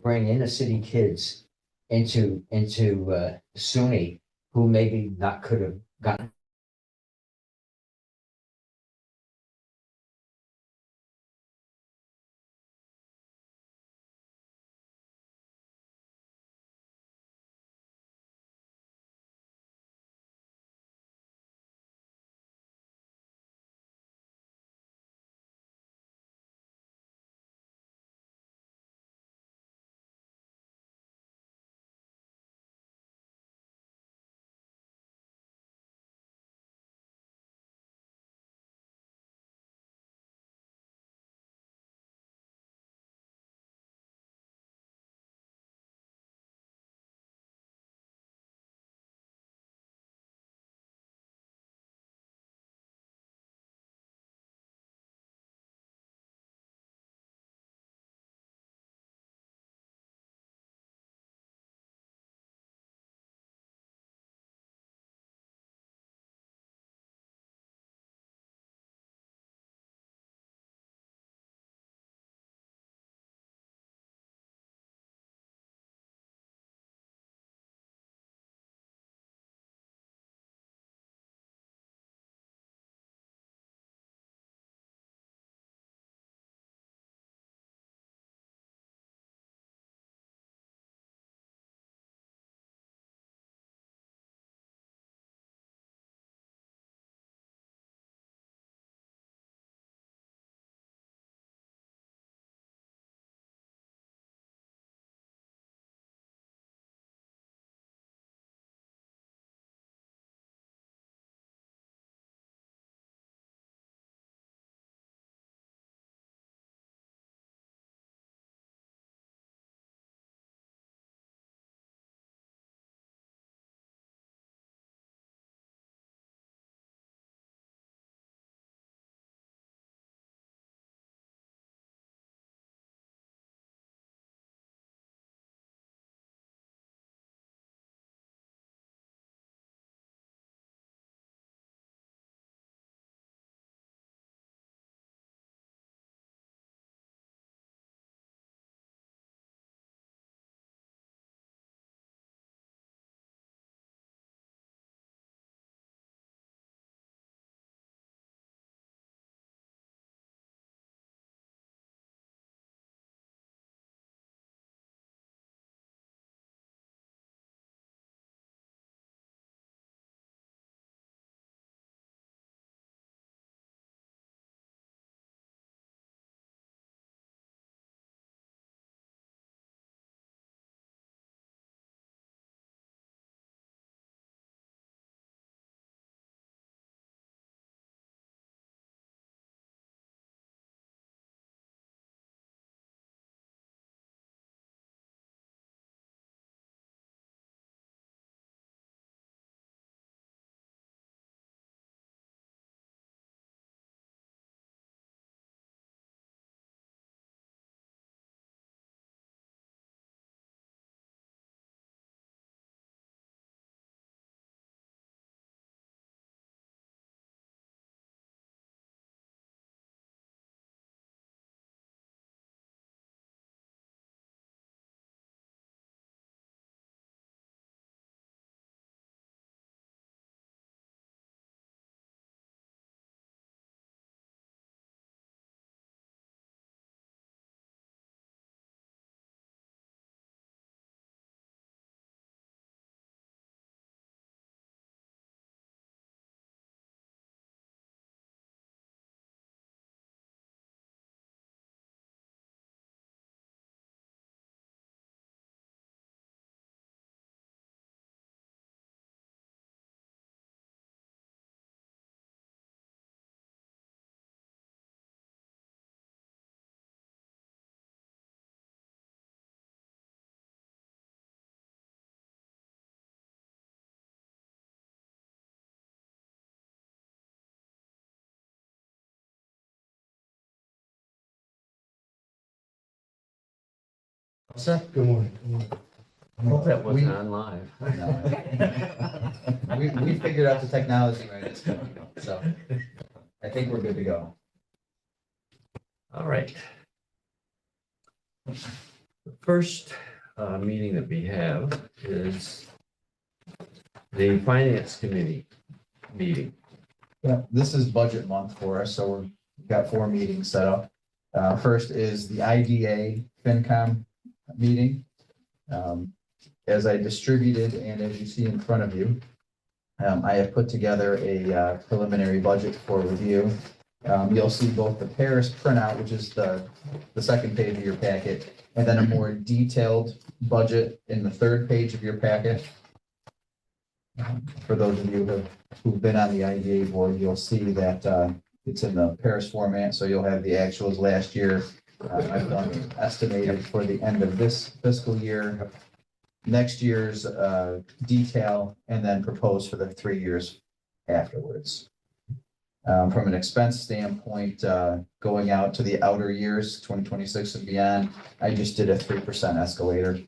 bring inner city kids into SUNY who maybe not could have gotten. Seth, good morning. I hope that wasn't on live. We figured out the technology right this morning, so I think we're good to go. All right. The first meeting that we have is the Finance Committee meeting. Yeah, this is budget month for us, so we've got 4 meetings set up. First is the IDA FinCom meeting. As I distributed and as you see in front of you, I have put together a preliminary budget for review. You'll see both the Paris printout, which is the second page of your packet, and then a more detailed budget in the third page of your packet. For those of you who've been on the IDA board, you'll see that it's in the Paris format, so you'll have the actuals last year. I've done estimated for the end of this fiscal year, next year's detail, and then proposed for the 3 years afterwards. From an expense standpoint, going out to the outer years, 2026 and beyond, I just did a 3% escalator.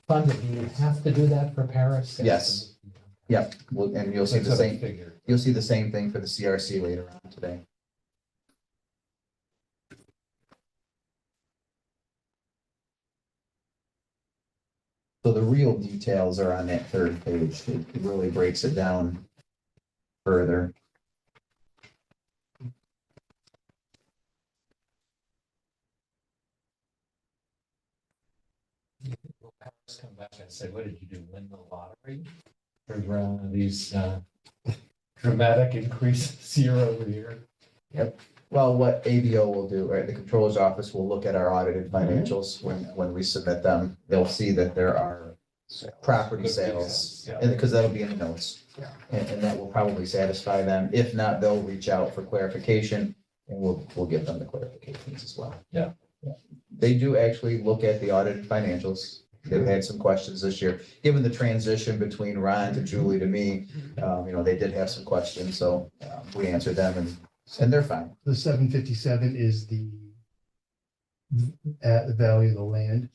Funded, do you have to do that for Paris? Yes. Yep, well, and you'll see That's the what I same, figured. you'll see the same thing for the CRC later on today. So the real details are on that third page. It really breaks it down further. Will Paris come back and say, what did you do, win the lottery? For these dramatic increases year over year? Well, what ABO will do, right, the controller's office will look at our audited financials when we submit them. They'll see that there are property sales, Yeah. and because that'll be in the notes. Yeah. And that will probably satisfy them. If not, they'll reach out for clarification and we'll give them the clarifications as well. Yeah. They do actually look at the audited financials. They've had some questions this year, given the transition between Ron to Julie to me. They did have some questions, so we answered them and they're fine. The 757 is at the value of the land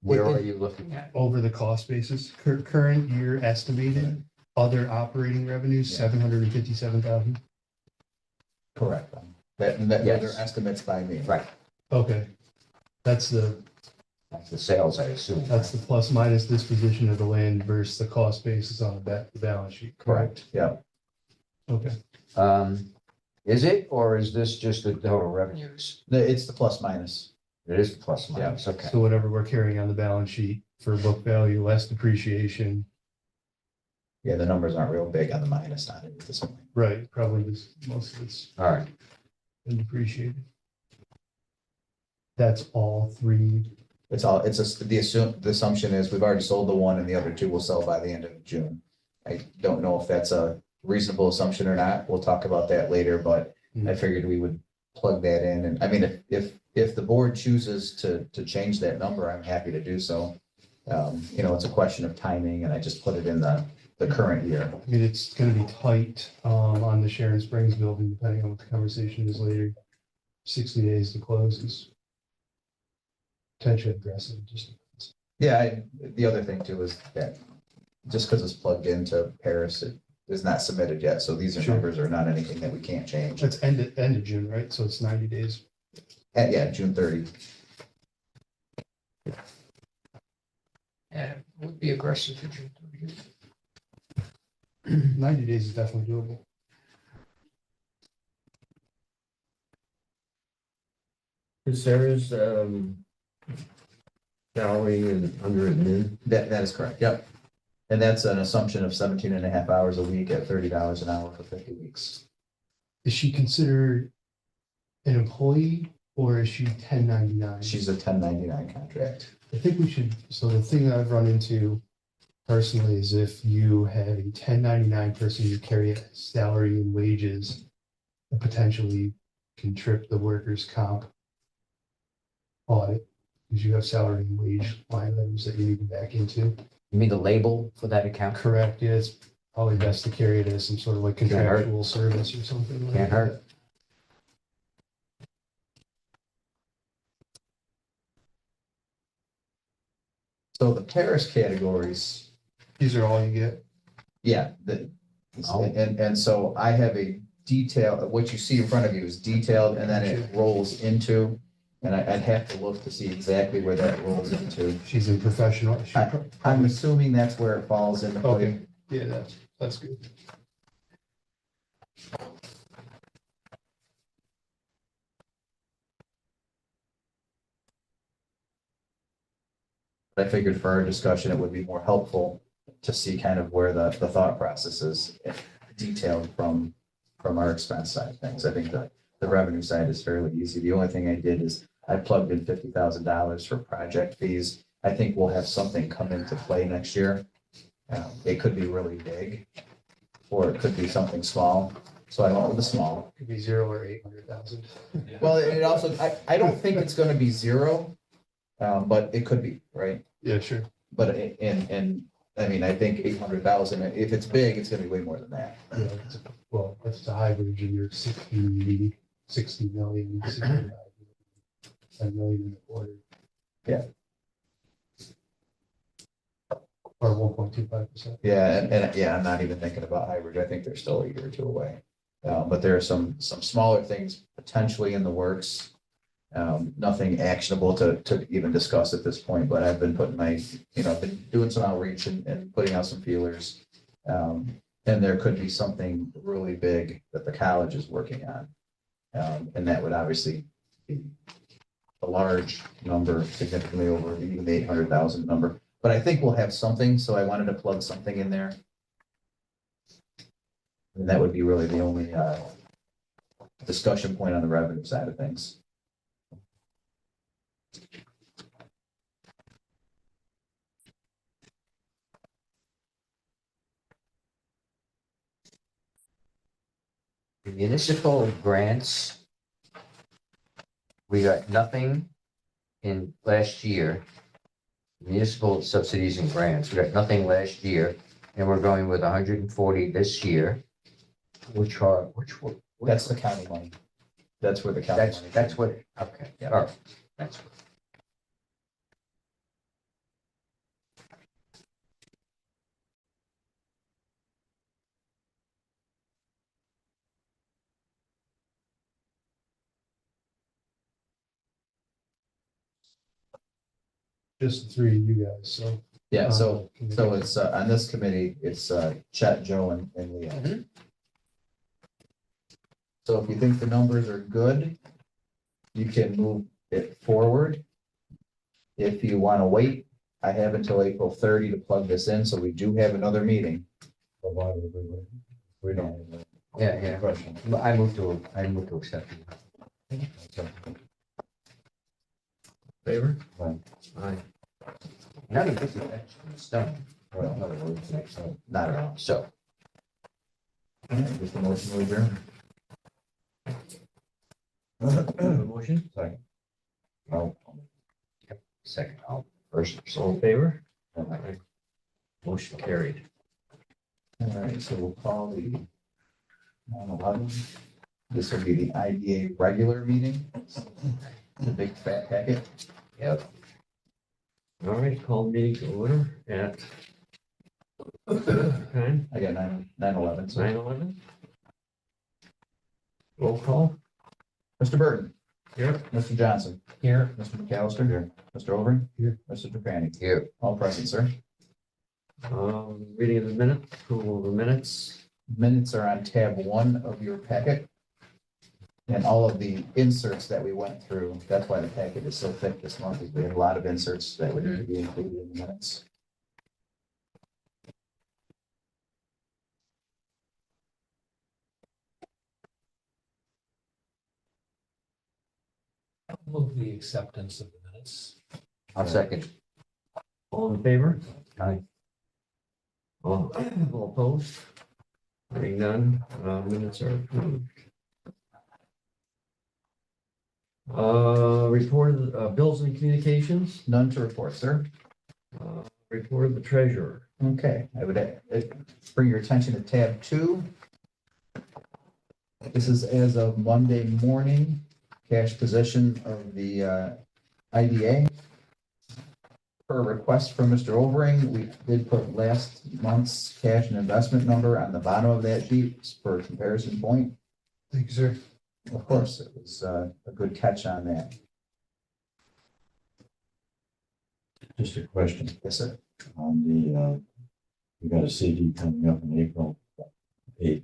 Where are you looking at? over the cost basis. Current year estimated, other operating revenues, Yeah. 757,000. Correct. Those are Yes. estimates by me. Right, Okay. That's the that's the sales, I assume. plus minus disposition of the land versus the cost basis on the balance sheet. Correct, yeah. Okay. Is it, or is this just the total revenues? It's the plus minus. It is the plus minus, okay. So whatever we're carrying on the balance sheet for book value, less depreciation, Yeah, the numbers aren't real big on the minus on it at this point. right, probably most of it's All right, been depreciated. That's all 3. The assumption is we've already sold the one and the other 2 will sell by the end of June. I don't know if that's a reasonable assumption or not. We'll talk about that later, but I figured we would plug that in. And I mean, if the board chooses to change that number, I'm happy to do so. It's a question of timing and I just put it in the current year. I mean, it's gonna be tight on the Sharon Springs building, depending on what the conversation is later. 60 days to close is potentially aggressive, just. Yeah, the other thing too is that just because it's plugged into Paris, it is not submitted yet. So these Sure. numbers are not anything that we can't change. That's end of June, right? So it's 90 days. And yeah, June 30. and it would be aggressive for June 90 days is definitely doable. Is Sarah's salary and under admin? That is correct. Yep. And that's an assumption of 17 and a half hours a week at $30 an hour for 50 weeks. Is she considered an employee or is she 1099? She's a 1099 contract. I think we should, so the thing that I've run into personally is if you have a 1099 person, you carry a salary and wages that potentially can trip the workers' comp audit, because you have salary and wage line items that you need to back into. You mean the label for that account? Correct, yeah, it's probably best to carry it as some sort of like Can't hurt. contractual service or something. like Can't that. hurt. So the Paris categories, These are all you get. yeah, Oh. and so I have a detail, what you see in front of you is detailed and then it rolls into And I'd have to look to see exactly where that rolls into. She's in professional. I'm assuming that's where it falls into play. Okay, yeah, that's good. I figured for our discussion, it would be more helpful to see kind of where the thought process is detailed from our expense side of things. I think the revenue side is fairly easy. The only thing I did is I plugged in $50,000 for project fees. I think we'll have something come into play next year. It could be really big, or it could be something small. So I went with the small. Could be 0 or 800,000. Well, it also, I don't think it's gonna be zero, but it could be, right? Yeah, sure. But I mean, I think 800,000, if it's big, it's gonna be way more than that. Yeah, well, if it's a hybrid, you're 60 million, 65 10 million in a quarter. Yeah. Or 1.25%. Yeah, and yeah, I'm not even thinking about hybrid. I think they're still a year or two away. But there are some smaller things potentially in the works. Nothing actionable to even discuss at this point, but I've been putting I've been doing some outreach and putting out some feelers. And there could be something really big that the college is working on. And that would obviously be a large number, significantly over even the 800,000 number. But I think we'll have something, so I wanted to plug something in there. And that would be really the only discussion point on the revenue side of things. Municipal grants. We got nothing in last year. Municipal subsidies and grants, we got nothing last year, and we're going with 140 this year. Which one? That's the county money. That's where the county money. That's what, okay, Yeah. all right, that's. Just the three of you guys, so. Yeah, so So it's on this committee, it's Chet, Joe, and Leo. Mhm. So if you think the numbers are good, you can move it forward. If you want to wait, I have until April 30 to plug this in, so we do have another meeting. We don't. Yeah. Question. I move to accept. Favor? Right. Aye. None of this is actually done. Well, in other words, Not at all. so, Just a motion to adjourn. Have a motion? sorry. Well, second, first. All in favor? Aye. Motion carried. All right, so we'll call the 9/11. This will be the IDA regular meeting. The big fat packet. Yep. All right, call the meeting to order at time, I got 9/11. So 9:11. Roll call. Mr. Burton, Here. Mr. Johnson, Here. Mr. McAllister, here, Mr. Overy, Here. Mr. Trapani, Here. all present, sir. Reading of the minute, approval of the minutes. Minutes are on tab 1 of your packet. And all of the inserts that we went through, that's why the packet is so thick this month, is we have a lot of inserts that would need to be included in the minutes. I'll move the acceptance of the minutes. I'll second. All in favor? Aye. All opposed? Hearing none, minutes are approved. Report of the, bills and communications, None to report, sir. report of the treasurer. Okay, I would bring your attention to tab 2. This is as of Monday morning, cash position of the IDA. Per request from Mr. Overing, we did put last month's cash and investment number on the bottom of that sheet for comparison point. thank you, sir. Of course, it was a good catch on that. Just a question Yes, sir. on the, we got a CD coming up in April 8th.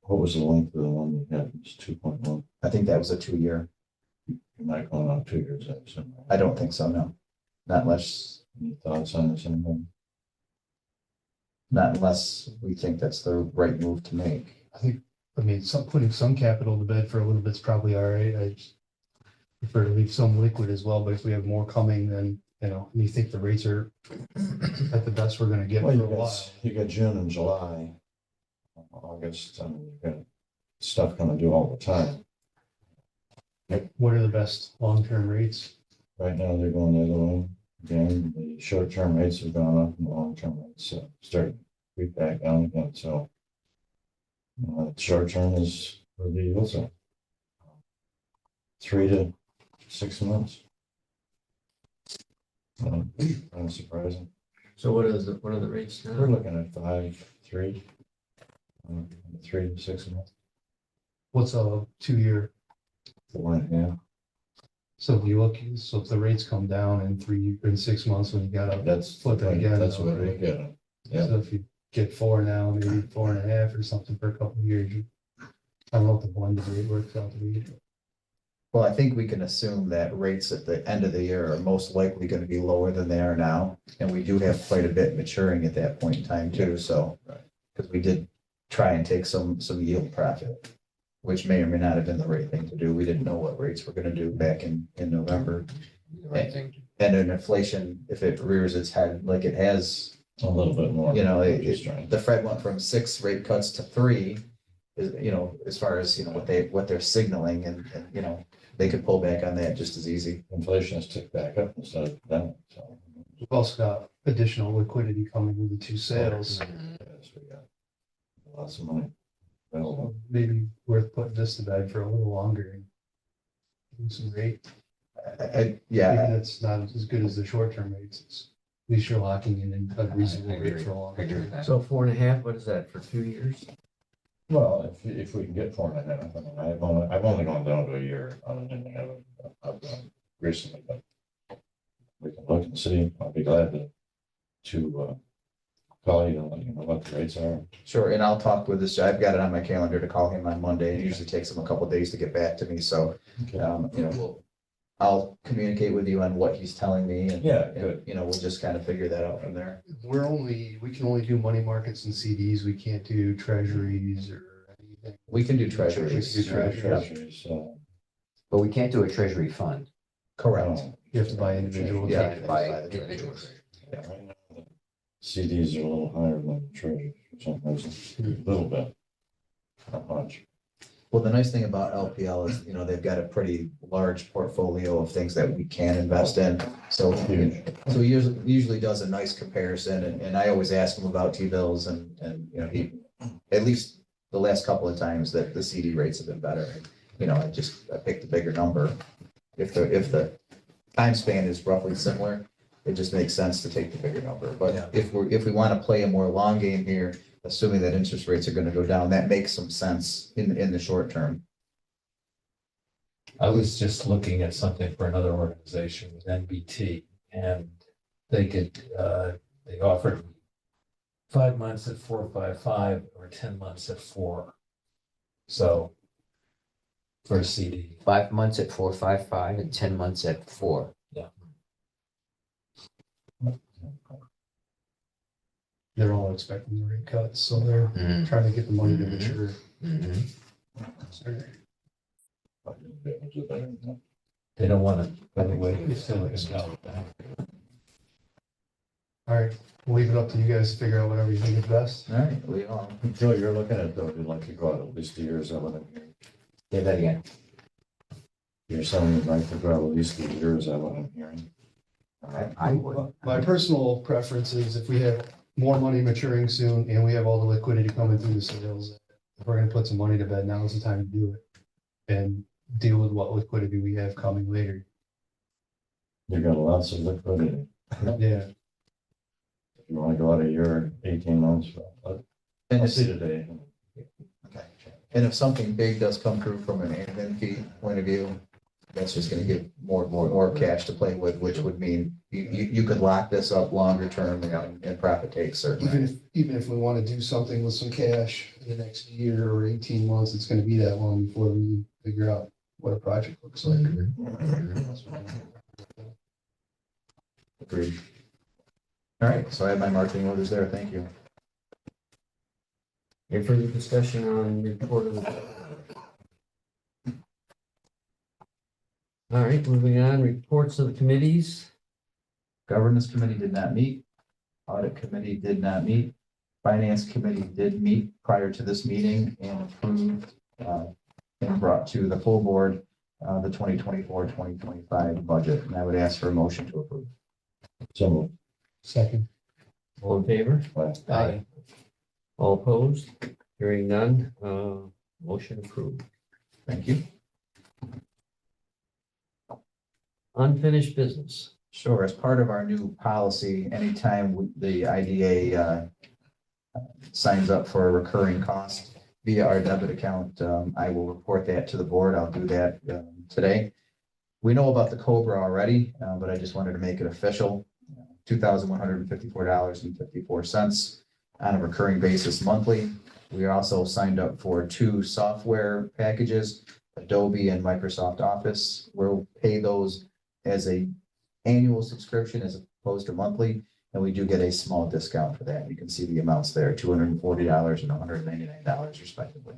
What was the length of the one you had? It's 2.1. I think that was a 2 year. You're not going on 2 years, I assume. I don't think so, no. Not unless, Any thoughts on this? Anything? not unless we think that's the right move to make. I mean, putting some capital to bed for a little bit's probably all right. I just prefer to leave some liquid as well, but if we have more coming, then, you know, and you think the rates are at the best we're gonna get for Well, a while. you got June and July, August, I mean, you got stuff coming due all the time. What are the best long-term rates? Right now, they're going the other way. Again, the short-term rates have gone up and the long-term rates starting to creep back down again, so. Short-term is for the yields are 3 to 6 months. Unsurprising. So what are the rates We're now? looking at 5, 3, 3 to 6 months, What's a 2 year? 4.5. So if you look, so if the rates come down in 6 months, when you gotta That's flip it again. That's what though, we right? get. Yeah. So if you get 4 now, maybe 4.5 or something for a couple of years, I don't know what the blended rate works out to be. Well, I think we can assume that rates at the end of the year are most likely going to be lower than they are now. And we do have quite a bit maturing at that point in time too, so. Right. Because we did try and take some yield profit, which may or may not have been the right thing to do. We didn't know what rates were going to do back in November. And in inflation, if it rears its head like it has, A little bit more. you know, Just trying. the Fed went from 6 rate cuts to 3. You know, as far as, you know, what they're signaling and, you know, they could pull back on that just as easy. Inflation has ticked back up instead of down, so. We've also got additional liquidity coming with the 2 sales. Yes, we got lots of money available. So maybe worth putting this to bed for a little longer and getting some rate. Yeah, Even if it's not as good as the short-term rates, it's, at least you're locking in a reasonable I agree. rate for a I longer agree with term. that. So 4.5, what is that for 2 years? Well, if we can get 4.5, I mean, I've only gone down to a year on anything I've done recently, but we can look and see. I'll be glad to call you and let you know what the rates are. sure. And I'll talk with this. I've got it on my calendar to call him on Monday. It usually takes him a couple days to get back to me. So, you know, I'll communicate with you on what he's telling me and, Yeah, good. you know, we'll just kind of figure that out from there. We can only do money markets and CDs. We can't do treasuries or anything. We can do We treasuries. can do treasuries. Treasuries, But we can't do a treasury fund. Correct. You have to buy individual. Yeah. Can't buy Buy the individual treasuries. Yeah, right now, the CDs are a little higher than the treasuries for some reason, a little bit. Not much. Well, the nice thing about LPL is, you know, they've got a pretty large portfolio of things that we can invest in. So, Huge. so he usually does a nice comparison and I always ask him about T-bills and, you know, he, at least the last couple of times that the CD rates have been better. You know, I picked a bigger number. If the time span is roughly similar, it just makes sense to take the bigger number. But if we want to play a more long game here, assuming that interest rates are going to go down, that makes some sense in the short term. I was just looking at something for another organization with NBT and they offered 5 months at 4.55 or 10 months at 4. So for a CD. 5 months at 4.55 and 10 months at 4. They're all expecting the rate cuts, so they're Mhm. trying to get the money to Mhm. mature. Mhm. They don't want to, by the way, it's still like a All right, we'll leave it up to you guys to figure out whatever you think is best. All right, we all. Joe, you're looking at, though, you'd like to go out at least a year, is that what I'm hearing? Say that again. You're saying you'd like to go out at least a year, is that what I'm hearing? I would. My personal preference is if we have more money maturing soon and we have all the liquidity coming through the sales, if we're gonna put some money to bed, now is the time to do it. And deal with what liquidity we have coming later. You got lots of liquidity. Yeah, If you want to go out a year, 18 months, And I'll if, see today. okay. And if something big does come through from an admin fee point of view, That's just gonna give more cash to play with, which would mean you could lock this up longer term, and profit take certainly. Even if we want to do something with some cash in the next year or 18 months, it's gonna be that long before we figure out what a project looks like. Agreed. All right, so I have my marching orders there. Thank you. Any further discussion on report of the? All right, moving on, reports of the committees. Governance committee did not meet. Audit committee did not meet. Finance committee did meet prior to this meeting and approved and brought to the full board the 2024-2025 budget. And I would ask for a motion to approve. So, Second. All in favor? Aye. All opposed? Hearing none, motion approved. Thank you. Unfinished business. Sure. As part of our new policy, anytime the IDA signs up for a recurring cost via our debit account, I will report that to the board. I'll do that today. We know about the COBRA already, but I just wanted to make it official. $2,154.54 on a recurring basis monthly. We also signed up for 2 software packages, Adobe and Microsoft Office. We'll pay those as a annual subscription as opposed to monthly, and we do get a small discount for that. You can see the amounts there, $240 and $199 respectively.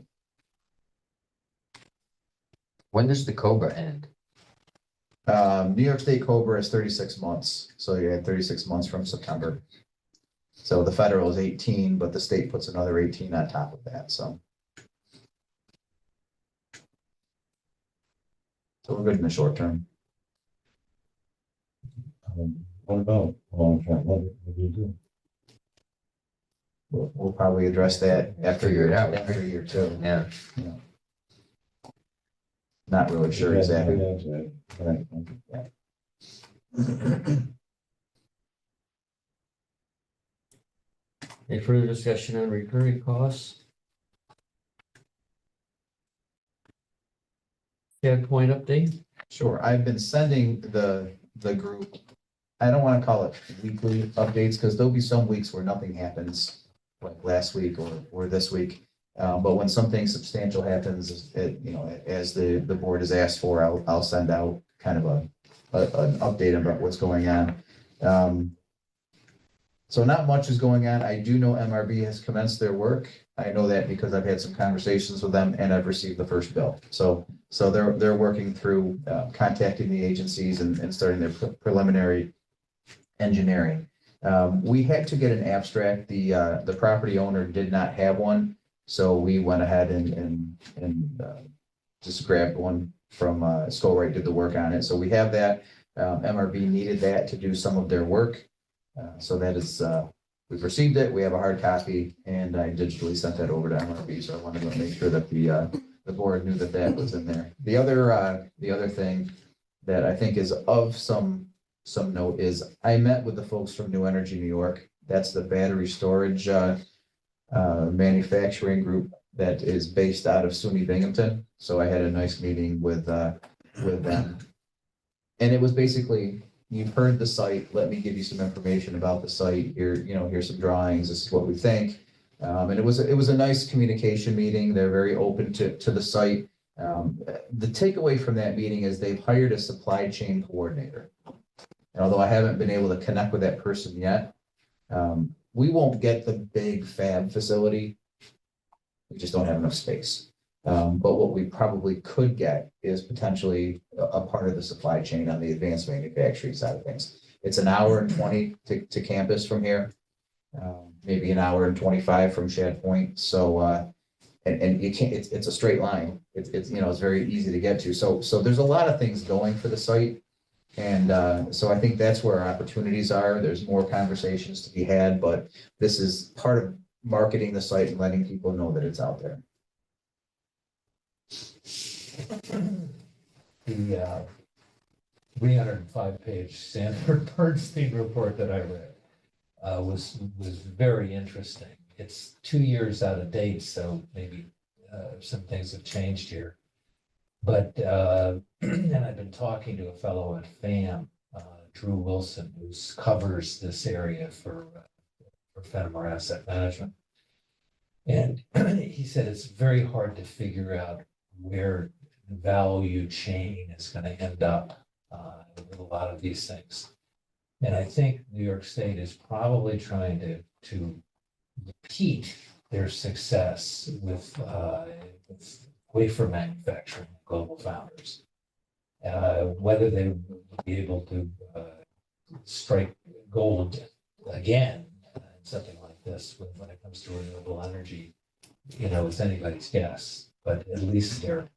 When does the COBRA end? New York State COBRA is 36 months, so you had 36 months from September. So the federal is 18, but the state puts another 18 on top of that, so. So we're good in the short term. what about long-term? What do you do? We'll probably address that after Figure it out. after year 2. Yeah. Not really sure exactly. Right. Any further discussion on recurring costs? CAD point update? Sure, I've been sending the group, I don't want to call it weekly updates, because there'll be some weeks where nothing happens, like last week or this week. But when something substantial happens, as the board has asked for, I'll send out kind of an update about what's going on. So not much is going on. I do know MRB has commenced their work. I know that because I've had some conversations with them and I've received the first bill. So they're working through contacting the agencies and starting their preliminary engineering. We had to get an abstract. The property owner did not have one. So we went ahead and just grabbed one from Schoharie, did the work on it. So we have that. MRB needed that to do some of their work. So that is, we've received it. We have a hard copy and I digitally sent that over to MRB. So I wanted to make sure that the board knew that that was in there. The other thing that I think is of some note is I met with the folks from New Energy New York. That's the battery storage manufacturing group that is based out of SUNY Binghamton. So I had a nice meeting with them. And it was basically, you've heard the site, let me give you some information about the site. Here's some drawings, this is what we think. And it was a nice communication meeting. They're very open to the site. The takeaway from that meeting is they've hired a supply chain coordinator. And although I haven't been able to connect with that person yet, we won't get the big fab facility. We just don't have enough space. But what we probably could get is potentially a part of the supply chain on the advanced manufacturing side of things. It's an hour and 20 to campus from here, maybe an hour and 25 from Shad Point. So, and you can't, it's a straight line. It's very easy to get to. So there's a lot of things going for the site. And so I think that's where our opportunities are. There's more conversations to be had, but this is part of marketing the site and letting people know that it's out there. The 305-page Sanford Bernstein report that I read was very interesting. It's 2 years out of date, so maybe some things have changed here. But, and I've been talking to a fellow at FAM, Drew Wilson, who covers this area for Fenimore Asset Management. And he said it's very hard to figure out where the value chain is going to end up with a lot of these things. And I think New York State is probably trying to repeat their success with wafer manufacturing, global founders. Whether they will be able to strike gold again in something like this when it comes to renewable energy, it's anybody's guess. But at least they're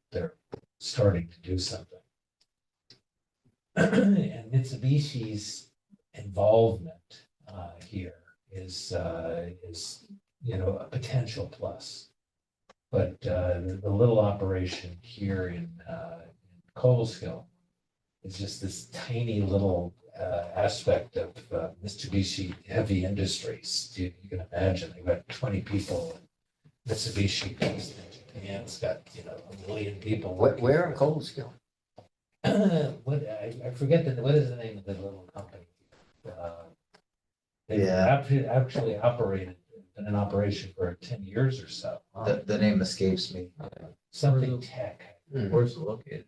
starting to do something. And Mitsubishi's involvement here is a potential plus. But the little operation here in Colesville is just this tiny little aspect of Mitsubishi Heavy Industries. You can imagine they've got 20 people. Mitsubishi based in Japan's got 1 million people. Where in Colesville? I forget what is the name of the little company? They Yeah. actually operated in operation for 10 years or so. The name escapes me. Something tech. Where's it located?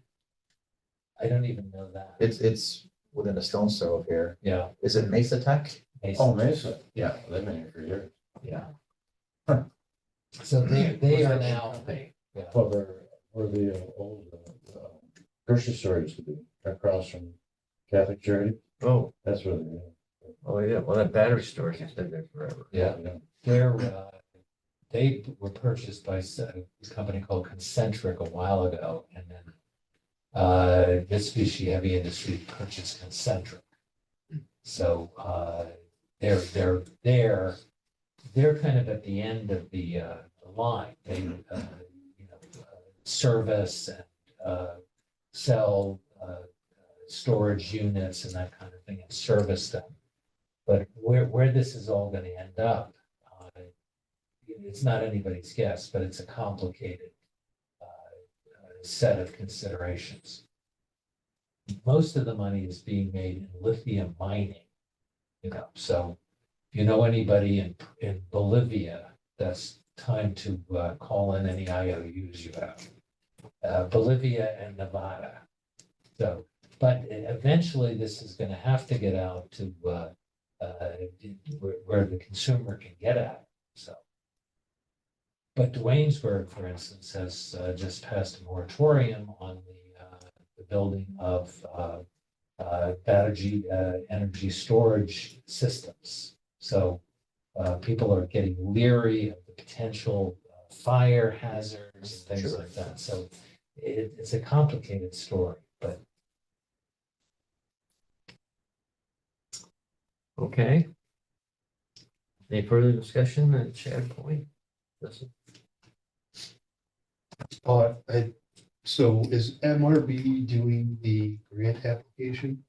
I don't even know that. It's within a stone's throw of here. Yeah. Is it Mesa Tech? Oh, Mesa, yeah, they've been here for years. Yeah. So they are now. Yeah. Well, they're where the old grocery store used to be, across from Catholic Charity. Oh, That's where they're. oh, yeah, well, that battery storage has been there forever. Yeah. They were purchased by a company called Concentric a while ago, and then Mitsubishi Heavy Industries purchased Concentric. So they're kind of at the end of the line. They service and sell storage units and that kind of thing and service them. But where this is all going to end up, it's not anybody's guess, but it's a complicated set of considerations. Most of the money is being made in lithium mining, so if you know anybody in Bolivia, that's time to call in any IOUs you have. Bolivia and Nevada. So, but eventually this is going to have to get out to where the consumer can get at it. So, but Duanesburg, for instance, has just passed a moratorium on the building of battery energy storage systems. So people are getting leery of the potential fire hazards and things like that. So it's a complicated story, but. Okay. Any further discussion on Chad Point? So is MRB doing the grant application?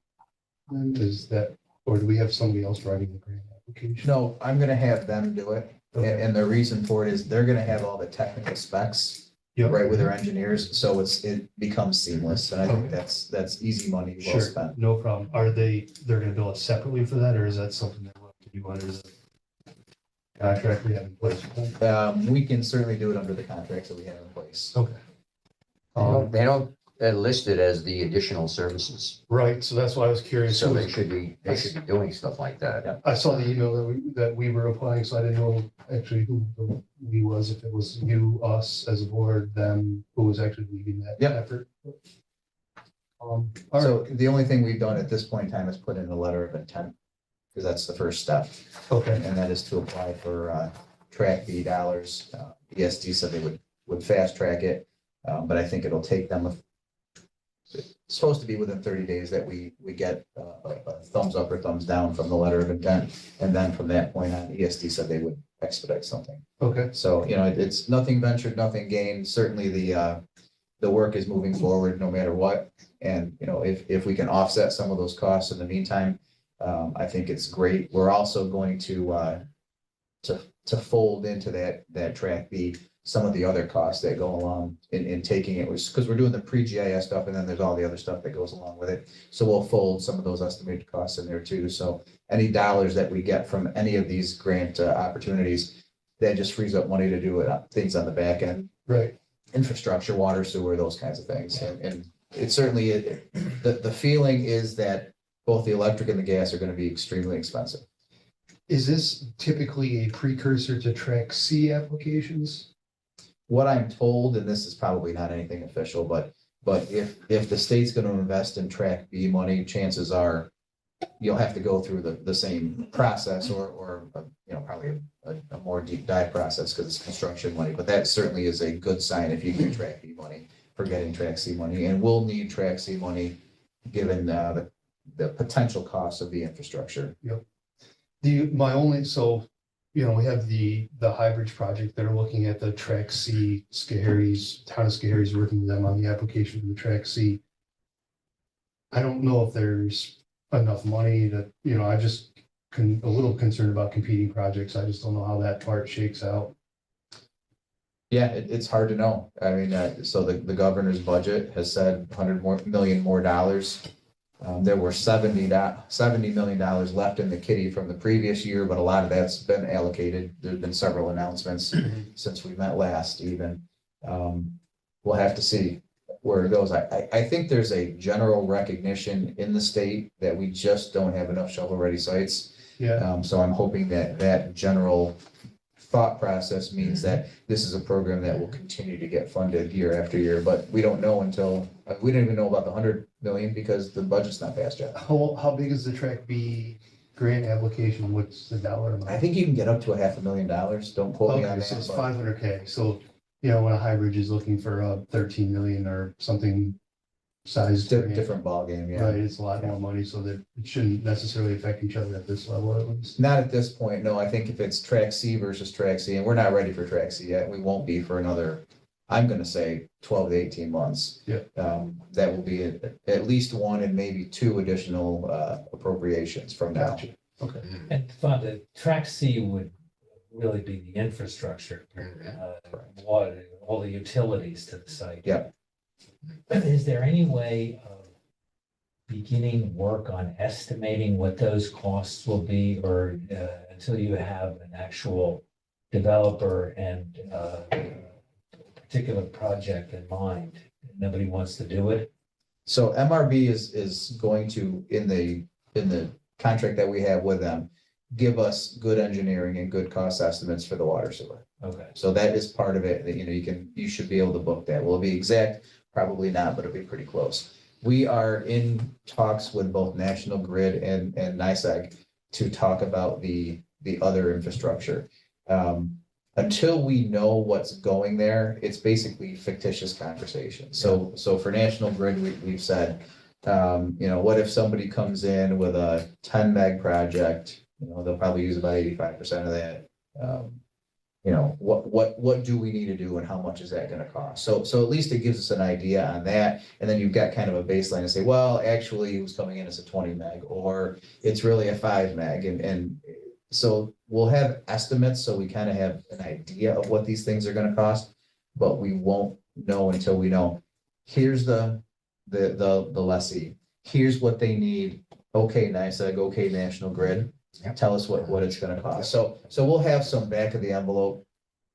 And is that, or do we have somebody else writing the grant application? No, I'm gonna have them do it. Okay. And the reason for it is they're gonna have all the technical specs Yep. right with their engineers, so it becomes seamless. And I think Okay. that's easy money well Sure, spent. no problem. They're gonna bill us separately for that, or is that something that we'll have to do under the contract we have in place? with them? We can certainly do it under the contracts that we have in place. Okay. They don't list it as the additional services, Right, so that's why I was curious. so who they was- should be doing stuff like that. I saw the email that we were applying, so I didn't know actually who the we was, if it was you, us as a board, them, who was actually leading that Yep. effort. All right, So the only thing we've done at this point in time is put in a letter of intent, because that's the first step. okay, And that is to apply for track B dollars. ESD said they would fast track it, but I think it'll take them it's supposed to be within 30 days that we get a thumbs up or thumbs down from the letter of intent. And then from that point on, ESD said they would expedite something. okay, So, it's nothing ventured, nothing gained. Certainly the work is moving forward no matter what. And, if we can offset some of those costs in the meantime, I think it's great. We're also going to fold into that track B some of the other costs that go along in taking it, was because we're doing the pre-GIS stuff, and then there's all the other stuff that goes along with it. So we'll fold some of those estimated costs in there too. So any dollars that we get from any of these grant opportunities, that just frees up money to do it, things on the back end, Right. infrastructure, water, sewer, those kinds of things. And it certainly, the feeling is that both the electric and the gas are going to be extremely expensive. Is this typically a precursor to track C applications? What I'm told, and this is probably not anything official, but if the state's going to invest in track B money, chances are you'll have to go through the same process or probably a more deep dive process because it's construction money. But that certainly is a good sign if you get track B money for getting track C money, and we'll need track C money given the potential costs of the infrastructure. We have the Highbridge project that are looking at the track C, Schoharie's, town of Schoharie's working with them on the application for the track C. I don't know if there's enough money that, I just a little concerned about competing projects. I just don't know how that part shakes out. Yeah, it's hard to know. I mean, so the governor's budget has said $100 million more. There were $70 million left in the kitty from the previous year, but a lot of that's been allocated. There's been several announcements since we met last even. We'll have to see where it goes. I think there's a general recognition in the state that we just don't have enough shovel-ready sites. Yeah. So I'm hoping that general thought process means that this is a program that will continue to get funded year after year, but we don't know until, we don't even know about the 100 million because the budget's not passed yet. How big is the track B grant application? What's the dollar amount? I think you can get up to $500,000. Don't quote me on Okay, so it's that. but- 500K. So, when a Highbridge is looking for 13 million or something size. Different ballgame, yeah. Right, it's a lot more money, so that it shouldn't necessarily affect each other at this level at least. Not at this point, no. I think if it's track C versus track C, and we're not ready for track C yet, we won't be for another, I'm gonna say 12 to 18 months. Yeah. That will be at least one and maybe two additional appropriations from now. Gotcha. Okay. And the track C would really be the infrastructure, water, all the utilities to the site. Yeah. Is there any way of beginning work on estimating what those costs will be, or until you have an actual developer and particular project in mind, nobody wants to do it? So MRB is going to, in the contract that we have with them, give us good engineering and good cost estimates for the water sewer. Okay. So that is part of it that, you should be able to book that. Will it be exact? Probably not, but it'll be pretty close. We are in talks with both National Grid and NYSEG to talk about the other infrastructure. Until we know what's going there, it's basically fictitious conversation. So for National Grid, we've said, what if somebody comes in with a 10 meg project, they'll probably use about 85% of that. What do we need to do and how much is that going to cost? So at least it gives us an idea on that. And then you've got kind of a baseline to say, well, actually it was coming in as a 20 meg, or it's really a 5 meg. And so we'll have estimates. So we kind of have an idea of what these things are going to cost, but we won't know until we know, here's the lessee, here's what they need. Okay, NYSEG, okay, National Grid. Tell us what it's gonna cost. So we'll have some back of the envelope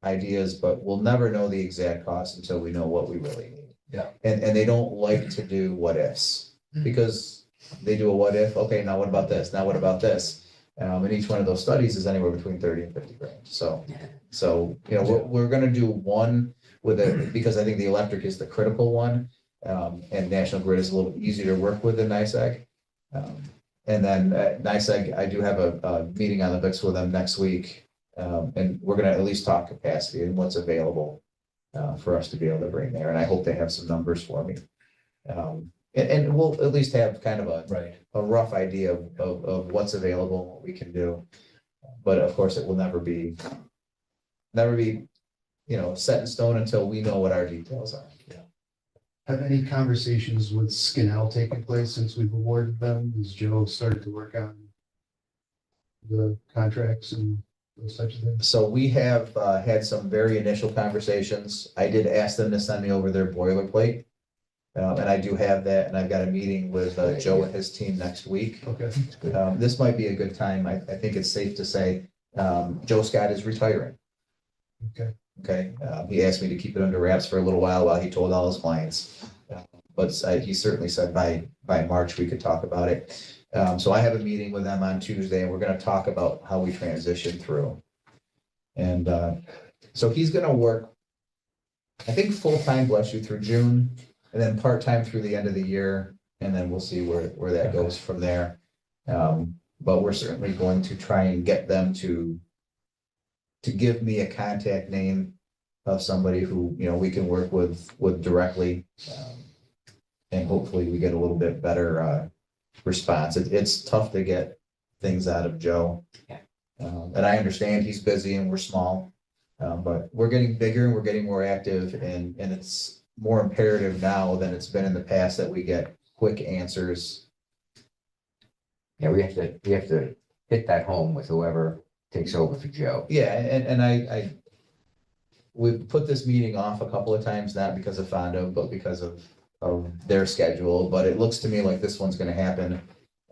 ideas, but we'll never know the exact cost until we know what we really need. Yeah. And they don't like to do what ifs because they do a what if, okay, now what about this? Now what about this? And each one of those studies is anywhere between 30 and 50 grand. So we're gonna do one with it because I think the electric is the critical one. And National Grid is a little easier to work with than NYSEG. And then NYSEG, I do have a meeting on the books with them next week. And we're gonna at least talk capacity and what's available for us to be able to bring there. And I hope they have some numbers for me. And we'll at least have kind of a rough idea of what's available, and what we can do. But of course, it will never be, set in stone until we know what our details are. Have any conversations with Skinell taken place since we've awarded them? Has Joe started to work on the contracts and those types of things? So we have had some very initial conversations. I did ask them to send me over their boilerplate. And I do have that, and I've got a meeting with Joe and his team next week. Okay. This might be a good time. I think it's safe to say, Joe Scott is retiring. Okay. Okay, he asked me to keep it under wraps for a little while he told all his clients. But he certainly said by March, we could talk about it. So I have a meeting with them on Tuesday, and we're gonna talk about how we transition through. And so he's gonna work, I think, full-time, bless you, through June, and then part-time through the end of the year, and then we'll see where that goes from there. But we're certainly going to try and get them to give me a contact name of somebody who, we can work with directly. And hopefully we get a little bit better response. It's tough to get things out of Joe. Yeah. And I understand he's busy and we're small, but we're getting bigger and we're getting more active, and it's more imperative now than it's been in the past that we get quick answers. Yeah, we have to hit that home with whoever takes over for Joe. Yeah, and we've put this meeting off a couple of times, not because of Fondo, but because of their schedule, but it looks to me like this one's gonna happen.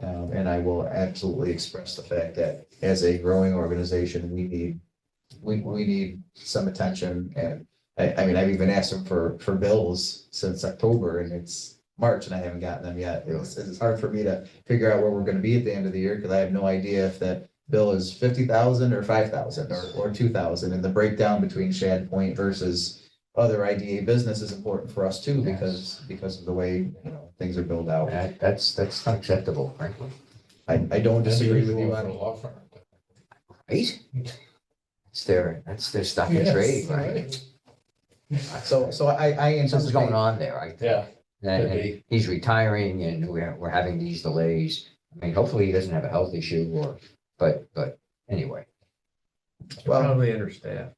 And I will absolutely express the fact that as a growing organization, we need some attention. And I mean, I've even asked them for bills since October, and it's March and I haven't gotten them yet. It's hard for me to figure out where we're gonna be at the end of the year, because I have no idea if that bill is 50,000 or 5,000 or 2,000, and the breakdown between Shad Point versus other IDA business is important for us too, because of the way, things are billed out. That's not acceptable, frankly. I don't disagree with you For a on, law firm. Right? That's their stock and trade, right? so I Something's anticipate. going on there, I think. Yeah. And Could be. he's retiring and we're having these delays. I mean, hopefully he doesn't have a health issue but anyway. Well- Probably understaffed.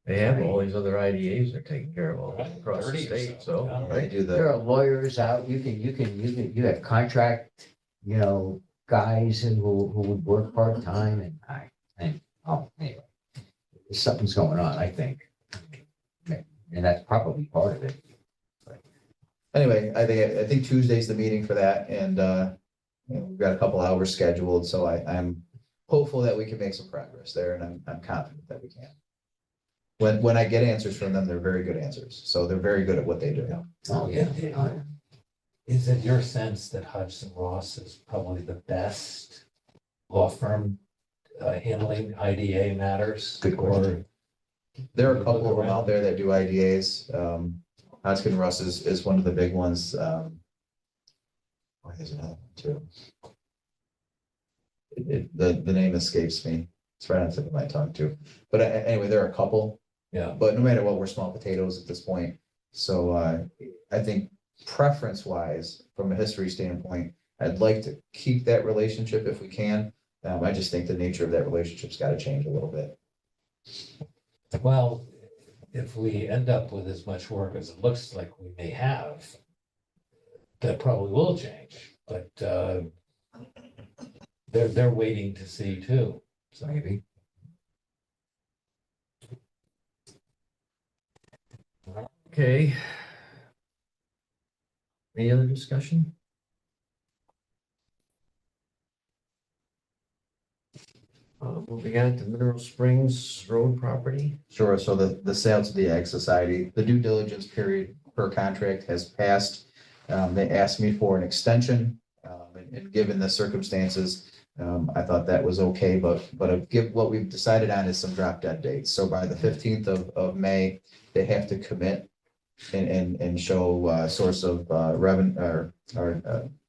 They have all these other IDAs they're taking care of all Right, across the 30 or state, so, so. I do There the, are lawyers out, you have contract, guys who would work part-time anyway. Something's going on, I think. And that's probably part of it. anyway, I think Tuesday's the meeting for that, and we've got a couple hours scheduled, so I'm hopeful that we can make some progress there, and I'm confident that we can. When I get answers from them, they're very good answers, so they're very good at what they do. Oh, yeah. Is it your sense that Hodgson Ross is probably the best law firm handling IDA matters? Good question. There are a couple of them out there that do IDAs. Hodgkin Russ is one of the big ones. There's another one too. The name escapes me. It's right on the tip of my tongue too. But anyway, there are a couple. Yeah. But no matter what, we're small potatoes at this point. So I think preference wise, from a history standpoint, I'd like to keep that relationship if we can. I just think the nature of that relationship's got to change a little bit. Well, if we end up with as much work as it looks like we may have, that probably will change, but they're waiting to see too. So maybe. Okay. Any other discussion? Moving on to Mineral Springs Road property. Sure, so the sale to the Ag Society, the due diligence period per contract has passed. They asked me for an extension, and given the circumstances, I thought that was okay, but what we've decided on is some drop dead dates. So by the 15th of May, they have to commit and show source of revenue or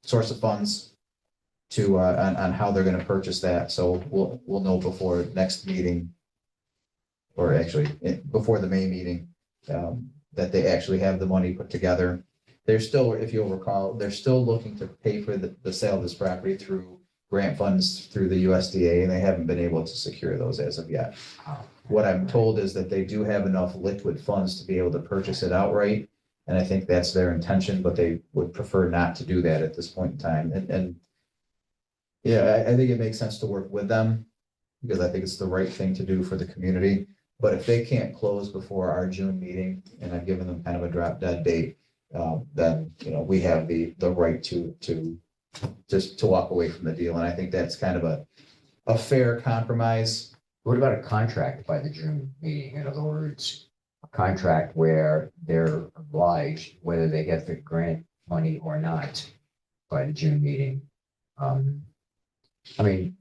source of funds to on how they're gonna purchase that. So we'll know before next meeting, or actually before the May meeting, that they actually have the money put together. They're still, if you'll recall, they're still looking to pay for the sale of this property through grant funds through the USDA, and they haven't been able to secure those as of yet. What I'm told is that they do have enough liquid funds to be able to purchase it outright. And I think that's their intention, but they would prefer not to do that at this point in time. And yeah, I think it makes sense to work with them. because I think it's the right thing to do for the community. But if they can't close before our June meeting, and I've given them kind of a drop dead date, then, you know, we have the right to just to walk away from the deal. And I think that's kind of a fair compromise. What about a contract by the June meeting? In other words, a contract where they're obliged, whether they get the grant money or not, by the June meeting. I mean,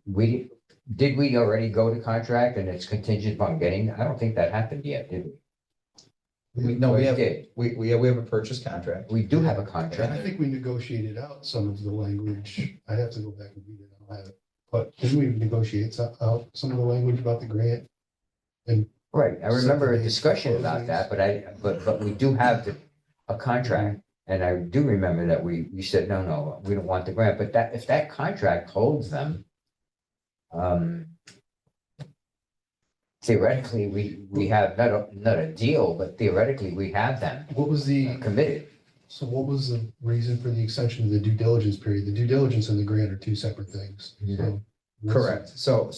did we already go to contract and it's contingent upon getting? I don't think that happened yet, did we? No, we have, did. we have a purchase contract. We do have a I contract. think we negotiated out some of the language. I have to go back and read it. I don't have it. But didn't we negotiate out some of the language about the grant? Right, I remember a Separate discussion about that, but we do have a contract. And I do remember that we said, no, we don't want the grant, but if that contract holds them, theoretically, we have not a deal, but theoretically, we have them What was the, committed. so what was the reason for the extension of the due diligence period? The due diligence and the grant are two separate things. So Correct. So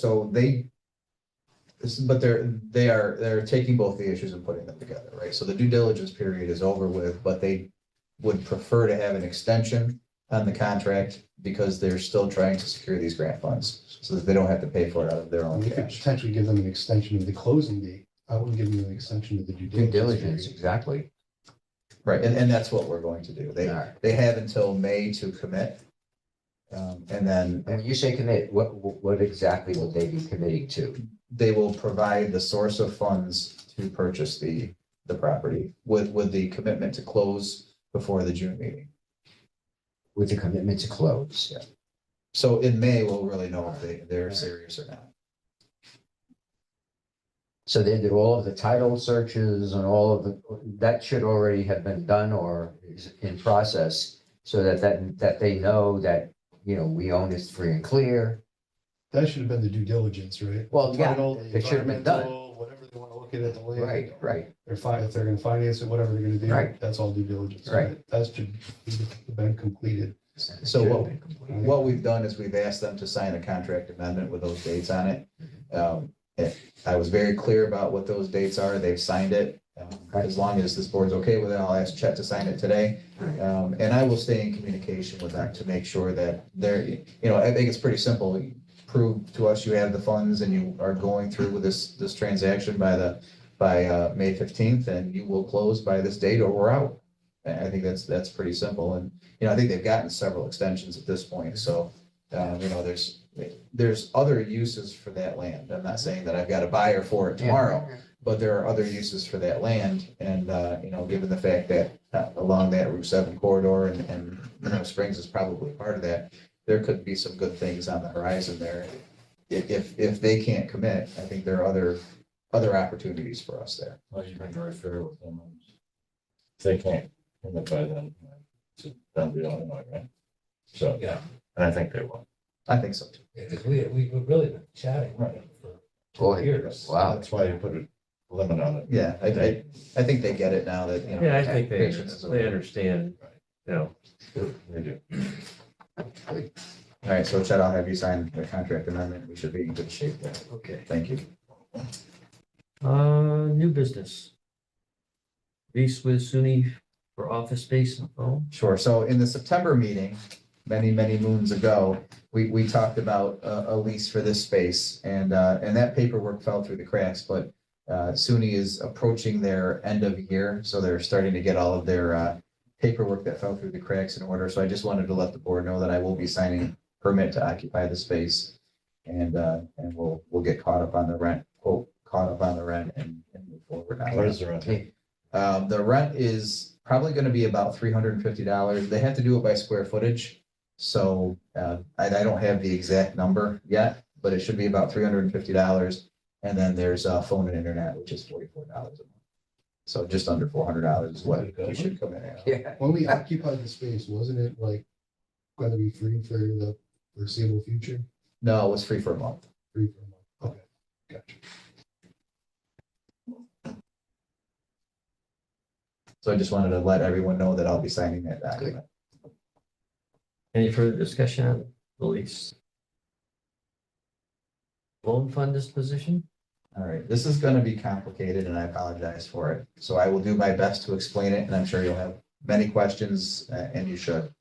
but they're taking both the issues and putting them together, right? So the due diligence period is over with, but they would prefer to have an extension on the contract because they're still trying to secure these grant funds so that they don't have to pay for it out of their own We could cash. potentially give them an extension of the closing date. I wouldn't give them an extension of the due Due diligence. diligence, period. exactly. Right, and that's what we're going to do. All right. They have until May to commit. And then And when you say commit, what exactly will they be committing to? they will provide the source of funds to purchase the property with the commitment to close before the June meeting. With the commitment to close? Yeah. So in May, we'll really know if they're serious or not. So they did all of the title searches and all of that should already have been done or is in process so that they know that, you know, we own this free and clear. That should have been the due diligence, right? Well, yeah, Title, it should have been done. environmental, whatever they want to look at the land. Right. They're fine, if they're gonna finance it, whatever they're gonna do. Right. That's all due diligence. Right. That should have been completed. So what we've done is we've asked them to sign a contract amendment with those dates on it. I was very clear about what those dates are. They've signed it. As long as this board's okay with it, I'll ask Chet to sign it today. And I will stay in communication with them to make sure that they're, you know, I think it's pretty simple. Prove to us you have the funds and you are going through with this transaction by May 15th, and you will close by this date or we're out. And I think that's pretty simple. And, you know, I think they've gotten several extensions at this point. So, you know, there's other uses for that land. I'm not saying that I've got a buyer for it tomorrow, but there are other uses for that land. And, you know, given the fact that along that Route 7 corridor and Mineral Springs is probably part of that, there could be some good things on the horizon there. If they can't commit, I think there are other opportunities for us there. Well, you've been very fair with them. If they can't commit by then, it's a done deal anyway, right? So, Yeah, and I think they will. I think so too. because we've really been chatting Right. for Boy, years. wow. That's why you put a limit on it. Yeah, I think they get it now that, you know. Yeah, I think patience is they understand, you know. They do. All right, so Chet, I'll have you sign the contract amendment. We should be in good shape there. Okay. Thank you. New business. Lease with SUNY for office space and phone. Sure. So in the September meeting, many moons ago, we talked about a lease for this space and that paperwork fell through the cracks, but SUNY is approaching their end of year, so they're starting to get all of their paperwork that fell through the cracks in order. So I just wanted to let the board know that I will be signing permit to occupy the space and we'll get caught up on the rent, quote, caught up on the rent and move forward. on What that. is the rent? The rent is probably going to be about $350. They have to do it by square footage. So I don't have the exact number yet, but it should be about $350. And then there's phone and internet, which is $44 a month. So just under $400 is what we should come in at. Yeah. When we occupied the space, wasn't it like going to be free for the foreseeable future? No, it was free for a month. Free for a month. Okay, gotcha. So I just wanted to let everyone know that I'll be signing that document. Any further discussion on the lease? loan fund disposition? All right, this is gonna be complicated and I apologize for it. So I will do my best to explain it and I'm sure you'll have many questions and you should.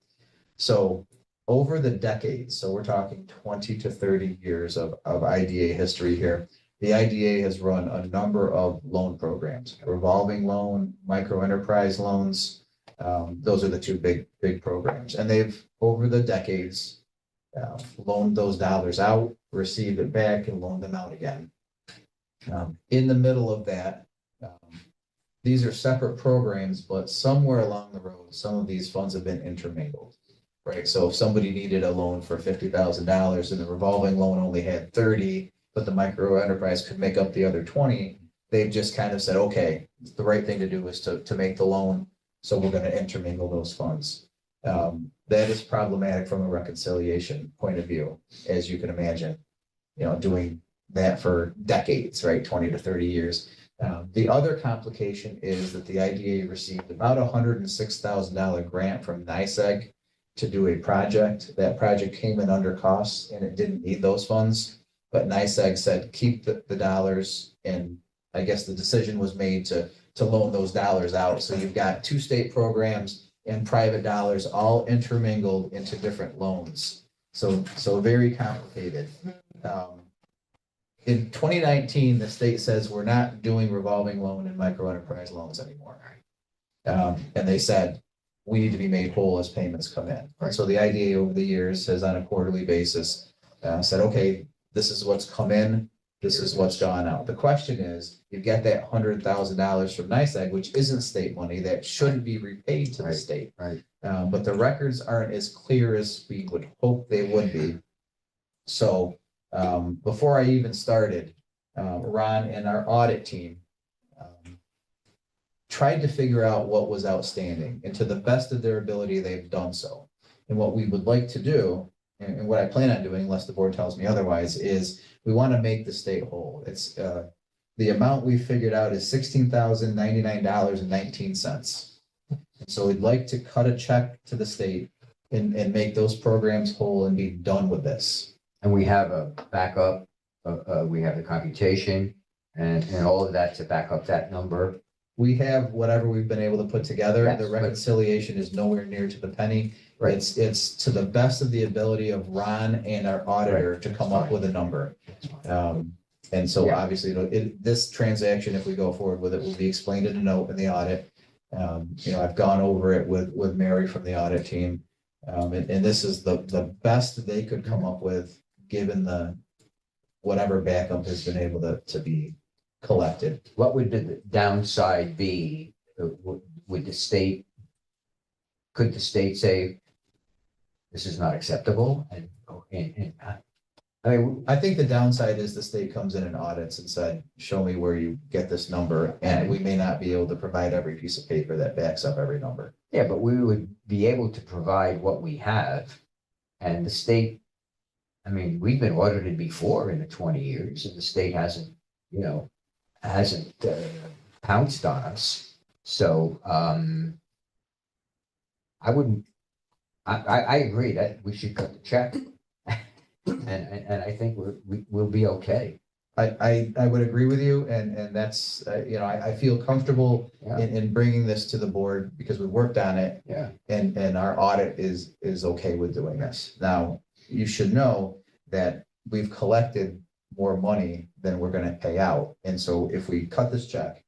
So over the decades, so we're talking 20 to 30 years of IDA history here. The IDA has run a number of loan programs, revolving loan, micro enterprise loans. Those are the two big programs. And they've, over the decades, loaned those dollars out, received it back and loaned them out again. In the middle of that, these are separate programs, but somewhere along the road, some of these funds have been intermingled. Right, so if somebody needed a loan for $50,000 and the revolving loan only had 30, but the micro enterprise could make up the other 20, they've just kind of said, okay, the right thing to do is to make the loan. So we're going to intermingle those funds. That is problematic from a reconciliation point of view, as you can imagine, doing that for decades, right? 20 to 30 years. The other complication is that the IDA received about $106,000 grant from NYSEG to do a project. That project came in under costs and it didn't need those funds. But NYSEG said, keep the dollars. And I guess the decision was made to loan those dollars out. So you've got two state programs and private dollars all intermingled into different loans. So very complicated. In 2019, the state says we're not doing revolving loan and micro enterprise loans anymore. And they said, we need to be made whole as payments come in. Right. So the IDA over the years has on a quarterly basis said, okay, this is what's come in, this is what's gone out. The question is, you get that $100,000 from NYSEG, which isn't state money that shouldn't be repaid to the state. Right. But the records aren't as clear as we would hope they would be. So before I even started, Ron and our audit team tried to figure out what was outstanding, and to the best of their ability, they've done so. And what we would like to do, and what I plan on doing, unless the board tells me otherwise, is we want to make the state whole. It's the amount we figured out is $16,099.19. So we'd like to cut a check to the state and make those programs whole and be done with this. And we have a backup, we have the computation and all of that to back up that number. We have whatever we've been able to put together. Yes, the reconciliation is nowhere near to the penny. Right. It's to the best of the ability of Ron and our auditor to come up with a number. And so Yeah. obviously, this transaction, if we go forward with it, will be explained in a note in the audit. I've gone over it with Mary from the audit team. And this is the best they could come up with, given whatever backup has been able to be collected. What would the downside be? Would the state, could the state say, this is not acceptable? And I mean, I think the downside is the state comes in and audits and said, show me where you get this number. And we may not be able to provide every piece of paper that backs up every number. yeah, but we would be able to provide what we have. And the state, I mean, we've been audited before in the 20 years and the state hasn't pounced on us. So I agree that we should cut the check. And I think we'll be okay. I would agree with you, and that's, I feel comfortable Yeah. in bringing this to the board because we worked on it. Yeah. And our audit is okay with doing this. Now, you should know that we've collected more money than we're gonna pay out. And so if we cut this check,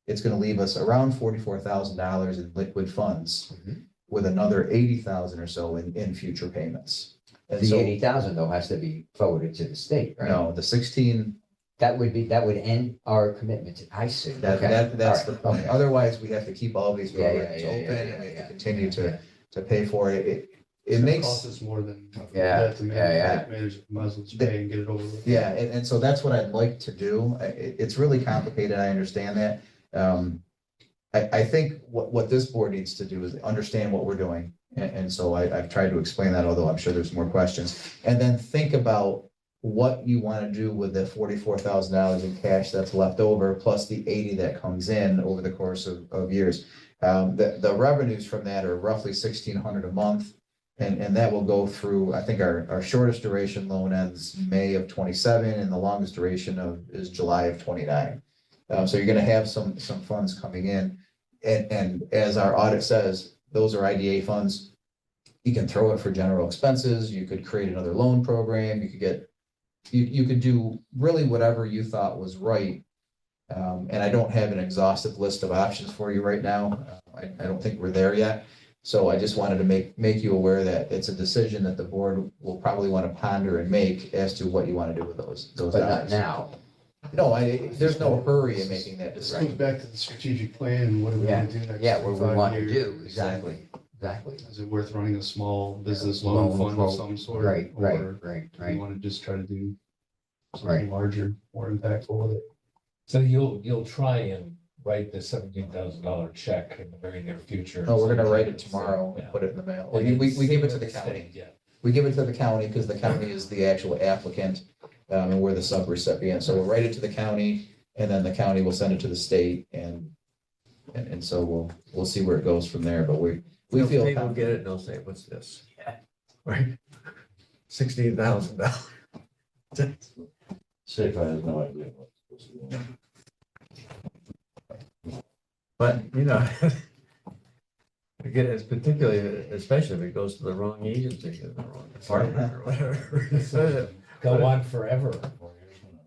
it's gonna leave us around $44,000 in liquid funds Mhm. with another 80,000 or so in future payments. And The so, 80,000 though has to be forwarded to the state, right? no, the 16, That would end our commitment to, I see. that's Okay. the All right. point. Okay. Otherwise, we have to keep all these Yeah, programs yeah, open yeah, and we have yeah. to continue Yeah. to pay for it. It It's gonna makes. cost us more than. Yeah, To yeah, manage, might as well just pay and get it over with. Yeah, and so that's what I'd like to do. It's really complicated. I understand that. I think what this board needs to do is understand what we're doing. And so I've tried to explain that, although I'm sure there's more questions. And then think about what you want to do with the $44,000 in cash that's left over, plus the 80 that comes in over the course of years. The revenues from that are roughly $1,600 a month. And that will go through, I think our shortest duration loan ends May of 27 and the longest duration is July of 29. So you're gonna have some funds coming in. And as our audit says, those are IDA funds. You can throw it for general expenses, you could create another loan program, you could do really whatever you thought was right. And I don't have an exhaustive list of options for you right now. I don't think we're there yet. So I just wanted to make you aware that it's a decision that the board will probably want to ponder and make as to what you want to do with those But not dollars. now. No, there's no hurry in making that This goes decision. back to the strategic plan, and what are we Yeah, gonna do next? yeah, what we 5 want to years? do, exactly. Is it worth running a small business Loan loan fund pro- of some sort? Right, Or right. do you wanna just try to do Right. something larger, more impactful with it? So you'll try and write the $17,000 check in the very near future. No, we're gonna write it tomorrow and Yeah. put it in the mail. And We then give it see to the what county. state, Yeah. We give it to the county because the county is the actual applicant, and we're the sub-recipient. So we'll write it to the county and then the county will send it to the state and so we'll see where it goes from there, but we feel. People get it, and they'll say, what's this? Right? $16,000. Safe, I have no idea what. But, you know, again, it's particularly, especially if it goes to the wrong agency, or the wrong department or whatever. Go on forever.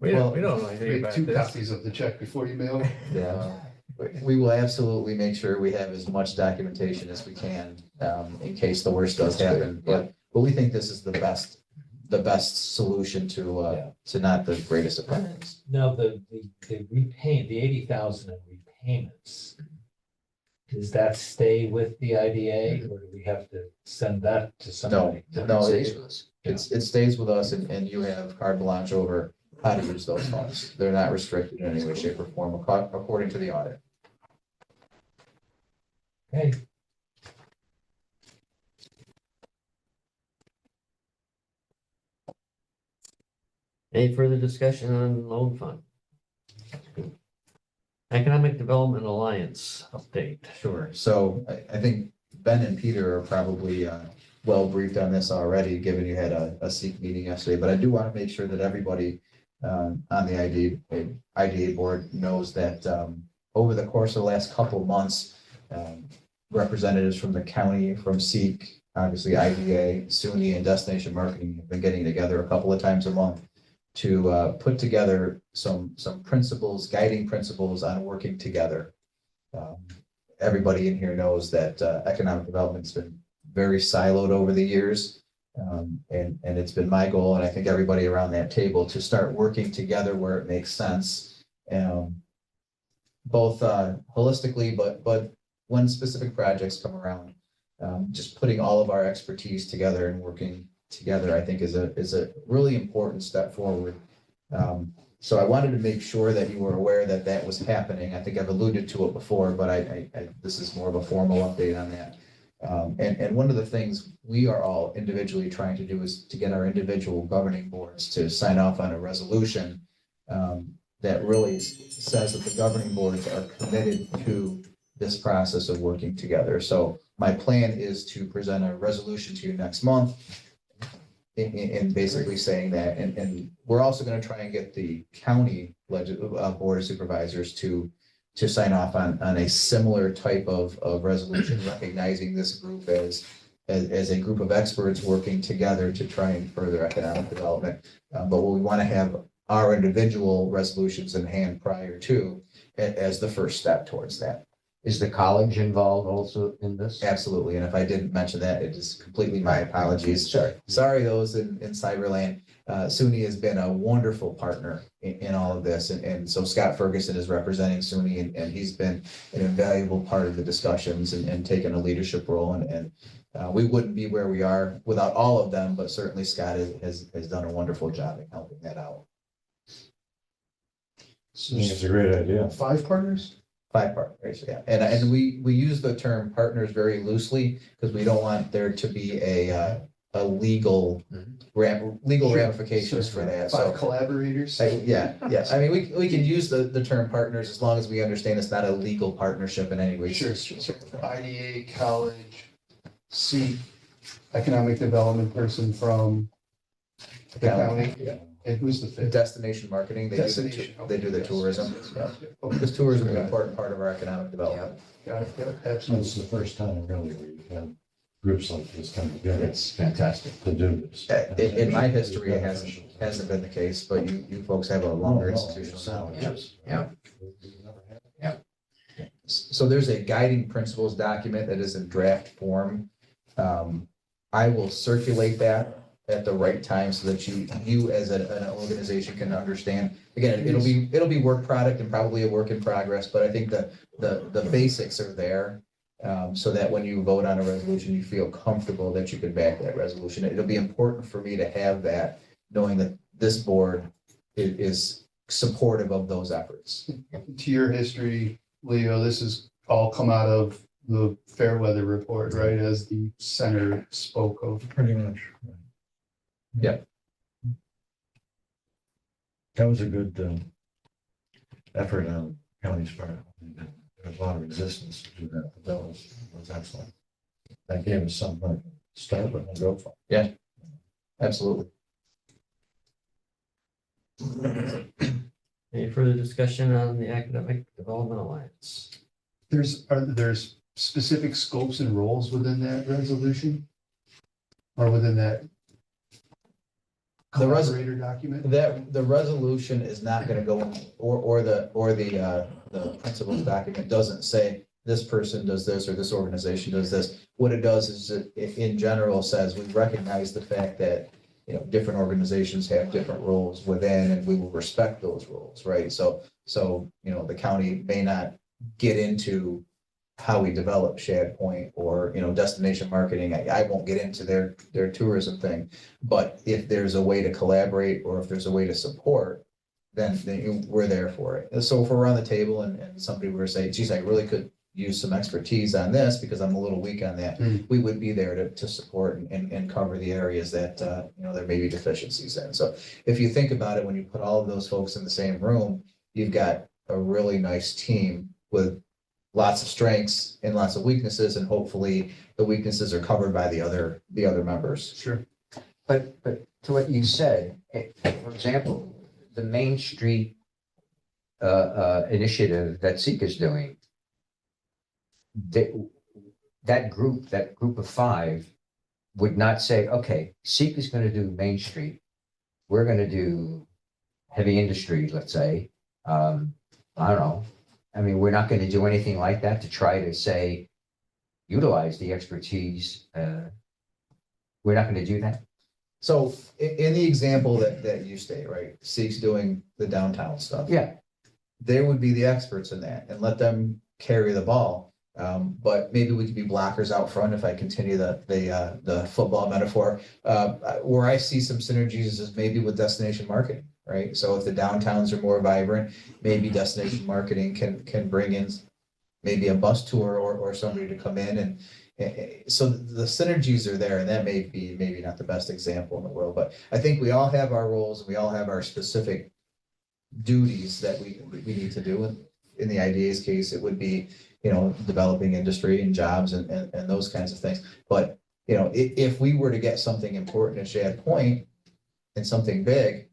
We don't know anything Make about 2 this. copies of the check before you mail it. Yeah, we will absolutely make sure we have as much documentation as we can, in case the worst does happen, but we think this is the best solution to not the greatest of problems. Now, the repay, the 80,000 in repayments, does that stay with the IDA or do we have to send that to somebody? No, Stays with us. it stays with us and you have carte blanche over how to use those funds. They're not restricted in any way, shape or form according to the audit. Okay. Any further discussion on loan fund? Economic Development Alliance update. Sure. So I think Ben and Peter are probably well briefed on this already, given you had a SEEK meeting yesterday, but I do want to make sure that everybody on the IDA board knows that over the course of the last couple of months, representatives from the county, from SEEK, obviously IDA, SUNY, and Destination Marketing have been getting together a couple of times a month to put together some principles, guiding principles on working together. Everybody in here knows that economic development's been very siloed over the years. And it's been my goal, and I think everybody around that table, to start working together where it makes sense. Both holistically, but when specific projects come around, just putting all of our expertise together and working together, I think is a really important step forward. So I wanted to make sure that you were aware that that was happening. I think I've alluded to it before, but this is more of a formal update on that. And one of the things we are all individually trying to do is to get our individual governing boards to sign off on a resolution that really says that the governing boards are committed to this process of working together. So my plan is to present a resolution to you next month in basically saying that, and we're also going to try and get the county board of supervisors to sign off on a similar type of resolution, recognizing this group as a group of experts working together to try and further economic development. But we want to have our individual resolutions in hand prior to, as the first step towards that. Is the college involved also in this? Absolutely. And if I didn't mention that, it is completely my apologies. Sorry, those in Cyberland. SUNY has been a wonderful partner in all of this. And so Scott Ferguson is representing SUNY, and he's been an invaluable part of the discussions and taken a leadership role. And we wouldn't be where we are without all of them, but certainly Scott has done a wonderful job in helping that out. So I think it's a great idea. 5 partners? 5 partners, yeah. And we use the term partners very loosely because we don't want there to be a legal ramifications for that. 5 So collaborators? yeah. I mean, we can use the term partners as long as we understand it's not a legal partnership in any way. Sure. IDA, college, SEEK, economic development person from the county. Yeah. And who's the fifth? Destination marketing, Destination, they do the yes, tourism. yes, Yeah. yes. Because tourism is an important part of our economic development. Got it, yeah, This absolutely. is the first time really where you've had groups like this come together It's fantastic. to do this. In my history, it hasn't been the case, but you folks have a longer institutional knowledge. Yeah. So there's a guiding principles document that is in draft form. I will circulate that at the right time so that you as an organization can understand. Again, it'll be work product and probably a work in progress, but I think the basics are there. So that when you vote on a resolution, you feel comfortable that you can back that resolution. It'll be important for me to have that, knowing that this board is supportive of those efforts. To your history, Leo, this has all come out of the Fairweather report, right, as the center spoke of. Pretty much. Yep. That was a good effort on county's part. There was a lot of resistance to that, but that was excellent. That gave us something to start with and go from. Absolutely. Any further discussion on the Academic Development Alliance? There's specific scopes and roles within that resolution? Or within that The res- collaborator document? That the resolution is not gonna go, or the principles document doesn't say this person does this or this organization does this. What it does is it in general says we recognize the fact that, you know, different organizations have different roles within and we will respect those roles, right? So, you know, the county may not get into how we develop Shad Point or, you know, destination marketing. I won't get into their tourism thing. But if there's a way to collaborate or if there's a way to support, then we're there for it. And so if we're on the table and somebody were to say, geez, I really could use some expertise on this because I'm a little weak on that, we would be there to support and cover the areas that, you know, there may be deficiencies in. So if you think about it, when you put all of those folks in the same room, you've got a really nice team with lots of strengths and lots of weaknesses, and hopefully the weaknesses are covered by the other members. Sure. But to what you said, for example, the Main Street initiative that SEEK is doing, that group of five would not say, okay, SEEK is going to do Main Street. We're going to do heavy industry, let's say. I don't know. I mean, we're not going to do anything like that to try to say, utilize the expertise. We're not going to do that. So in the example that you state, right, SEEK's doing the downtown stuff. Yeah. They would be the experts in that and let them carry the ball. But maybe we could be blockers out front if I continue the football metaphor. Where I see some synergies is maybe with destination marketing, right? So if the downtowns are more vibrant, maybe destination marketing can bring in maybe a bus tour or somebody to come in and so the synergies are there, and that may be maybe not the best example in the world, but I think we all have our roles and we all have our specific duties that we need to do. In the IDA's case, it would be, you know, developing industry and jobs and those kinds of things. But, you know, if we were to get something important at Shad Point and something big,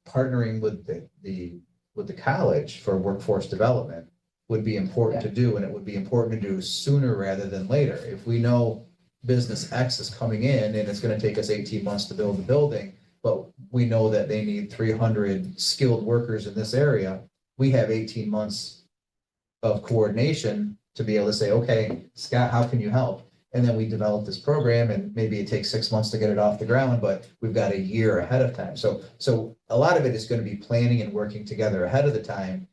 partnering with the college for workforce development would be important to do, and it would be important to do sooner rather than later. If we know business X is coming in and it's going to take us 18 months to build the building, but we know that they need 300 skilled workers in this area, we have 18 months of coordination to be able to say, okay, Scott, how can you help? And then we develop this program and maybe it takes 6 months to get it off the ground, but we've got a year ahead of time. So a lot of it is going to be planning and working together ahead of the time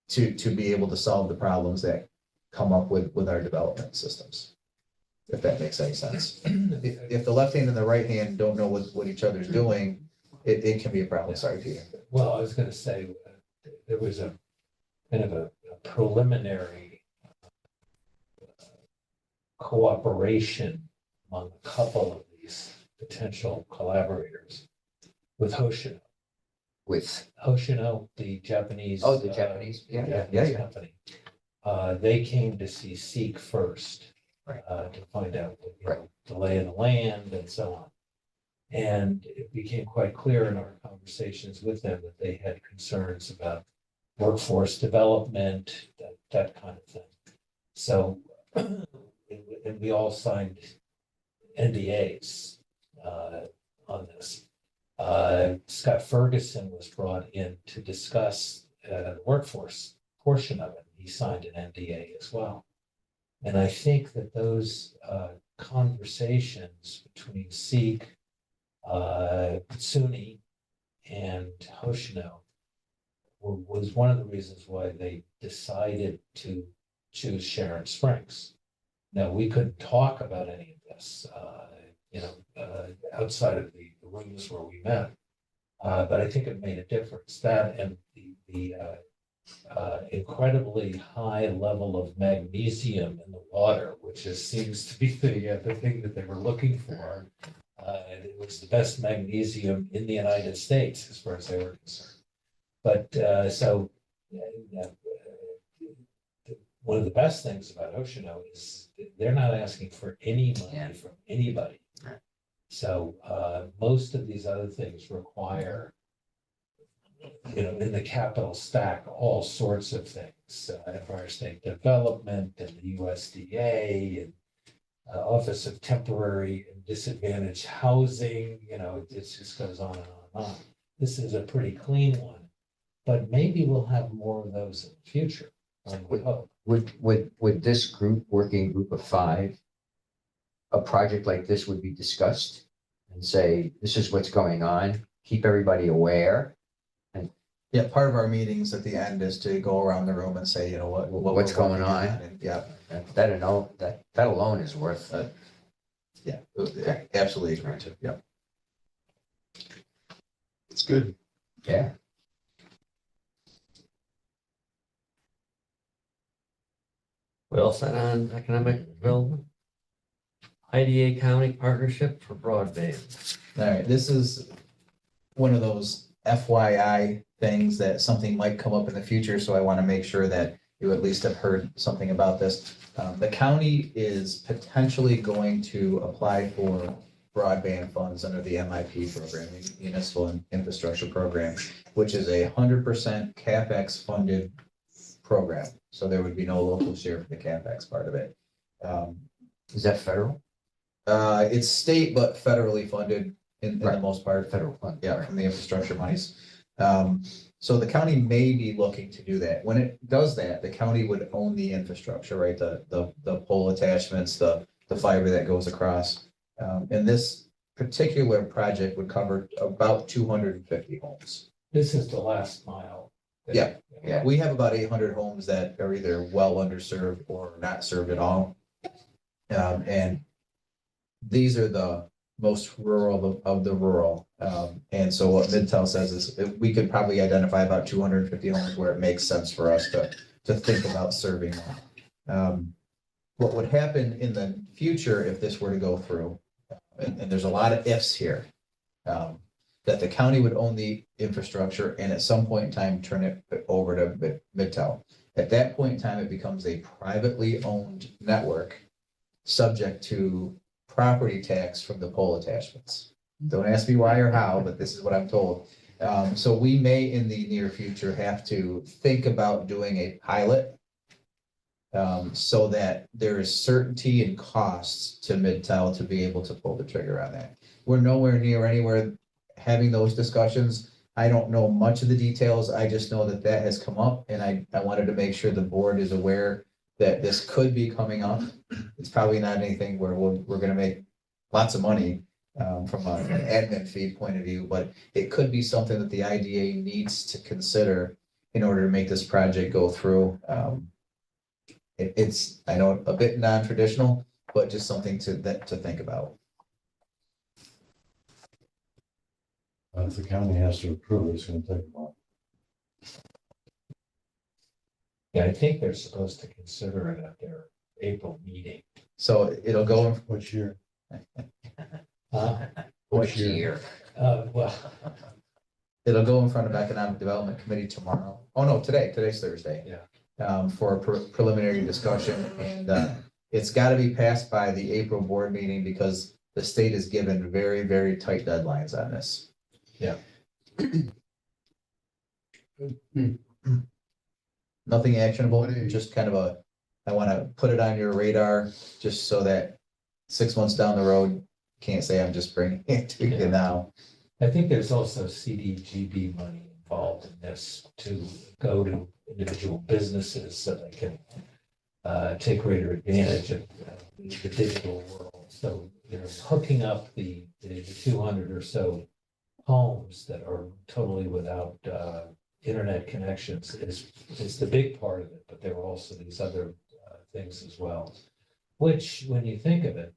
to be able to solve the problems that come up with our development systems. If that makes any sense. If the left hand and the right hand don't know what each other's doing, it can be a problem. Sorry, Peter. Well, I was going to say, there was a kind of a preliminary cooperation among a couple of these potential collaborators with Hoshino. With, Hoshino, the Japanese. oh, the Japanese, yeah, Japanese yeah. company. They came to see SEEK first Right. To find out, the lay of the land and so on. And it became quite clear in our conversations with them that they had concerns about workforce development, that kind of thing. So, and we all signed NDAs on this. Scott Ferguson was brought in to discuss the workforce portion of it. He signed an NDA as well. And I think that those conversations between Sikh, Sunni, and Hoshino was one of the reasons why they decided to choose Sharon Springs. Now, we couldn't talk about any of this, outside of the rooms where we met. But I think it made a difference. That and the incredibly high level of magnesium in the water, which seems to be the thing that they were looking for. It was the best magnesium in the United States as far as they were concerned. But one of the best things about Oceano is they're not asking for any money from anybody. Right. So Most of these other things require, in the capital stack, all sorts of things, Empire State Development and the USDA and Office of Temporary and Disadvantaged Housing, it just goes on and on and on. This is a pretty clean one, but maybe we'll have more of those in the future. We hope. Would this working group of 5, a project like this would be discussed and say, this is what's going on, keep everybody aware? Yeah, part of our meetings at the end is to go around the room and say, what's What's going on? And, yeah, That alone is worth it. yeah, absolutely agree to, yeah. It's good. Yeah. We all set on economic development? IDA County Partnership for Broadband. All right, this is one of those FYI things that something might come up in the future, so I want to make sure that you at least have heard something about this. The county is potentially going to apply for broadband funds under the MIP program, Municipal Infrastructure Program, which is 100% CapEx funded program. So there would be no local share for the CapEx part of it. Is that federal? It's state, but federally funded in the Right. most part. Federal fund. Yeah, from the infrastructure monies. So the county may be looking to do that. When it does that, the county would own the infrastructure, right? The pole attachments, the fiber that goes across. And this particular project would cover about 250 homes. This is the last mile. Yeah. Yeah. We have about 800 homes that are either well underserved or not served at all. And these are the most rural of the rural. And so what Midtown says is we could probably identify about 250 homes where it makes sense for us to think about serving them. What would happen in the future if this were to go through, and there's a lot of ifs here, that the county would own the infrastructure and at some point in time turn it over to Midtown. At that point in time, it becomes a privately owned network subject to property tax from the pole attachments. Don't ask me why or how, but this is what I'm told. So we may in the near future have to think about doing a pilot so that there is certainty and costs to Midtown to be able to pull the trigger on that. We're nowhere near anywhere having those discussions. I don't know much of the details. I just know that that has come up and I wanted to make sure the board is aware that this could be coming up. It's probably not anything where we're going to make lots of money from an admin fee point of view, but it could be something that the IDA needs to consider in order to make this project go through. It's, I know, a bit non-traditional, but just something to think about. If the county has to approve it, it's gonna take a while. Yeah, I think they're supposed to consider it at their April meeting. So it'll go, Which year? Which year? Well, it'll go in front of Economic Development Committee tomorrow. Oh, no, today's Thursday. Yeah. For a preliminary discussion and it's gotta be passed by the April board meeting because the state is given very, very tight deadlines on this. Nothing actionable, just kind of I wanna put it on your radar, just so that 6 months down the road, can't say I'm just bringing it to you Yeah. now. I think there's also CDGB money involved in this to go to individual businesses so they can take greater advantage of the digital world. So, hooking up the 200 or so homes that are totally without internet connections is the big part of it, but there are also these other things as well. Which, when you think of it,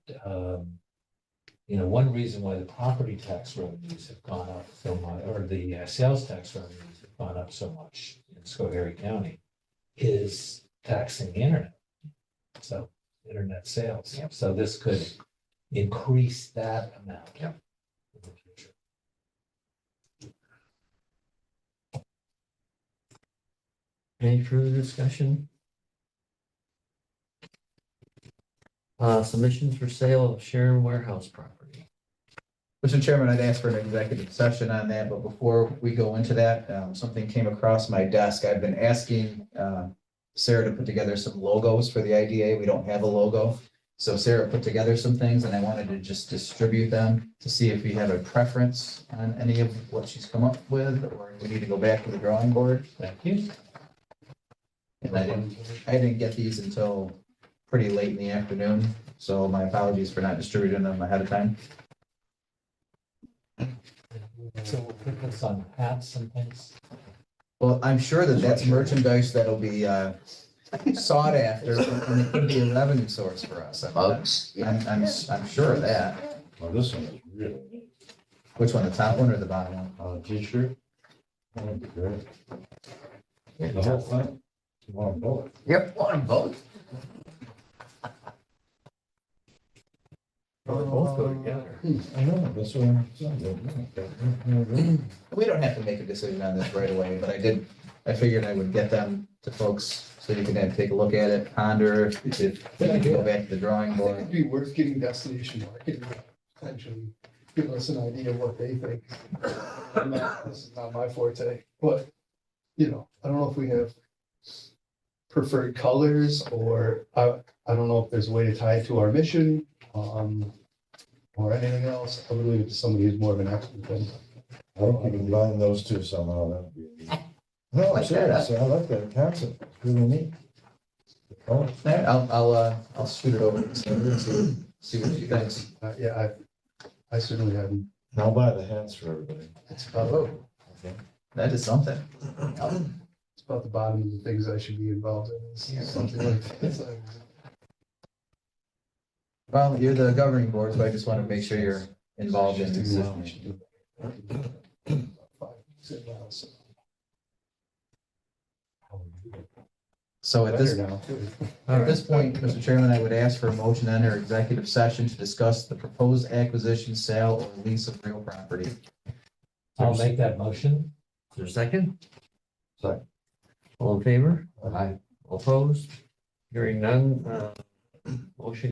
one reason why the property tax revenues have gone up so much, or the sales tax revenues have gone up so much in Schoharie County, is taxing the internet. So internet sales. Yep. So this could increase that amount. Yep. In the future. Any further discussion? Submissions for sale of Sharon warehouse property. Mr. Chairman, I'd ask for an executive session on that, but before we go into that, something came across my desk. I've been asking Sarah to put together some logos for the IDA. We don't have a logo. So Sarah put together some things and I wanted to just distribute them to see if we have a preference on any of what she's come up with, or if we need to go back to the drawing board. Thank you. And I didn't get these until pretty late in the afternoon, so my apologies for not distributing them ahead of time. So we'll put this on hats and things. Well, I'm sure that that's merchandise that'll be sought after, and it could be a revenue source for us. Mugs. I'm sure of that. Well, this one is really neat. Which one, the top one or the bottom one? T-shirt. That'd be great. The whole thing. You want both? Yep, want them both. Well, they both go together. I know, that's what I'm saying. We don't have to make a decision on this right away, but I figured I would get them to folks so you can then take a look at it, ponder, if you can go back to the drawing I think board. it'd be worth getting destination marketing, potentially give us an idea of what they think. This is not my forte, but, I don't know if we have preferred colors, or I don't know if there's a way to tie it to our mission, or anything else. I would leave it to somebody who's more of an expert than. I don't think we can combine those two somehow, that'd be. No, I'm Like that, serious, I like that concept, it's really neat. Oh, I'll shoot it over to Sandra and see what she thinks. Yeah, I certainly haven't. I'll buy the hats for everybody. It's about, Okay. That is something. it's about the bottom of the things I should be involved in, is something like this. Well, you're the governing board, so I just want to make sure you're involved in this. So at this Better now, too. At this point, Mr. Chairman, I would ask for a motion to enter executive session to discuss the proposed acquisition, sale, or lease of real property. I'll make that motion. Is there a second? Second. All in favor? Aye. All opposed? Hearing none, motion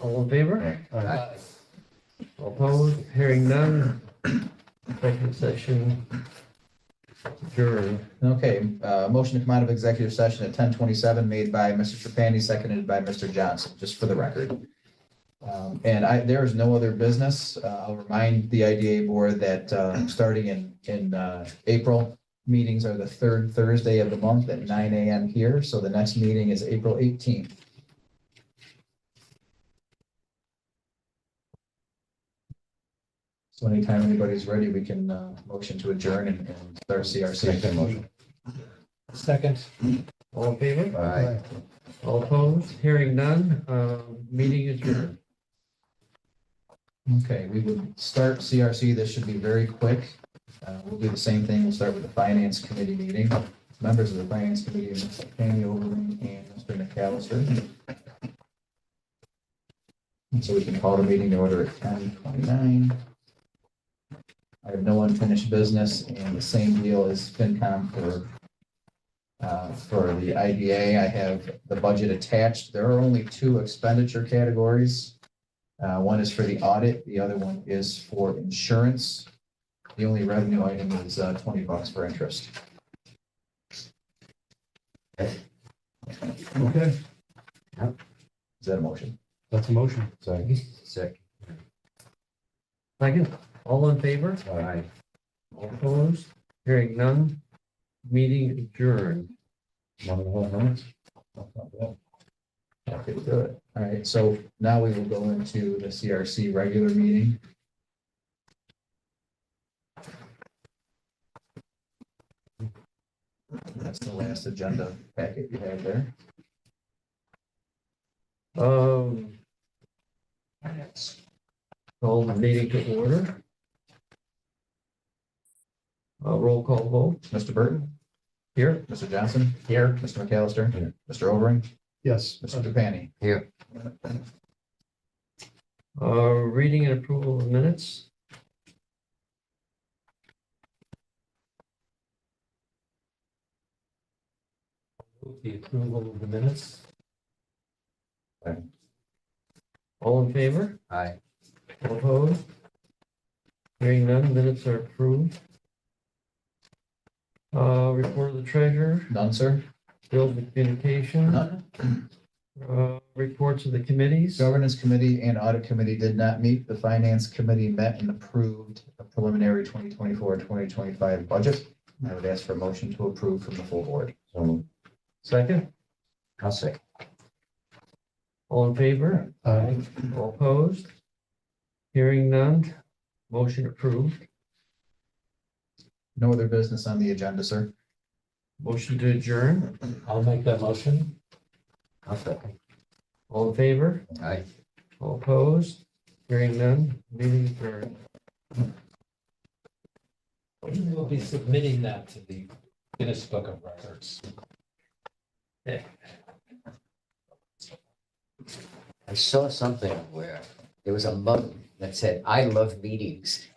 All in favor? Aye. All opposed? Hearing none. Executive session adjourned. Okay, motion to come out of executive session at 10:27 made by Mr. Trapani, seconded by Mr. Johnson, just for the record. There is no other business. I'll remind the IDA board that starting in April, meetings are the third Thursday of the month at 9 a.m. here. So the next meeting is April 18th. So anytime anybody's ready, we can motion to adjourn and start Make CRC. that motion. Second. All in favor? Aye. All opposed? Hearing none. Meeting adjourned. Okay, we would start CRC. This should be very quick. We'll do the same thing. We'll start with the Finance Committee meeting. Members of the Finance Committee, Mr. Fanny Overman and Mr. McAllister. And so we can call the meeting to order at 10:29. I have no unfinished business and the same deal as FinCom for the IDA. I have the budget attached. There are only two expenditure categories. One is for the audit, the other one is for insurance. The only revenue item is $20 for interest. Okay, Is that a motion? that's a motion. Second. Second. All in favor? Aye. All opposed? Hearing none. Meeting adjourned. 1.5 minutes. That's not bad. Happy to do it. All right, so now we will go into the CRC regular meeting. That's the last agenda packet you have there. Call the meeting to order. Roll call vote. Mr. Burton, Here. Mr. Johnson. Here. Mr. McAllister. Here. Mr. Overing, Yes. Mr. Trapani. Here. Reading and approval of minutes. The approval of the minutes. All in favor? Aye. All opposed? Hearing none, minutes are approved. Report of the treasurer, None, sir? bills of communication, None. reports of the committees. Governance Committee and Audit Committee did not meet. The Finance Committee met and approved a preliminary 2024-2025 budget. I would ask for a motion to approve from the full board. So Second, I'll second. all in favor? Aye. All opposed? Hearing none, motion approved. No other business on the agenda, sir. Motion to adjourn, I'll make that motion. I'll second. all in favor? Aye. All opposed? Hearing none, meeting adjourned. We'll be submitting that to the Guinness Book of Records. I saw something where there was a mug that said, "I love meetings."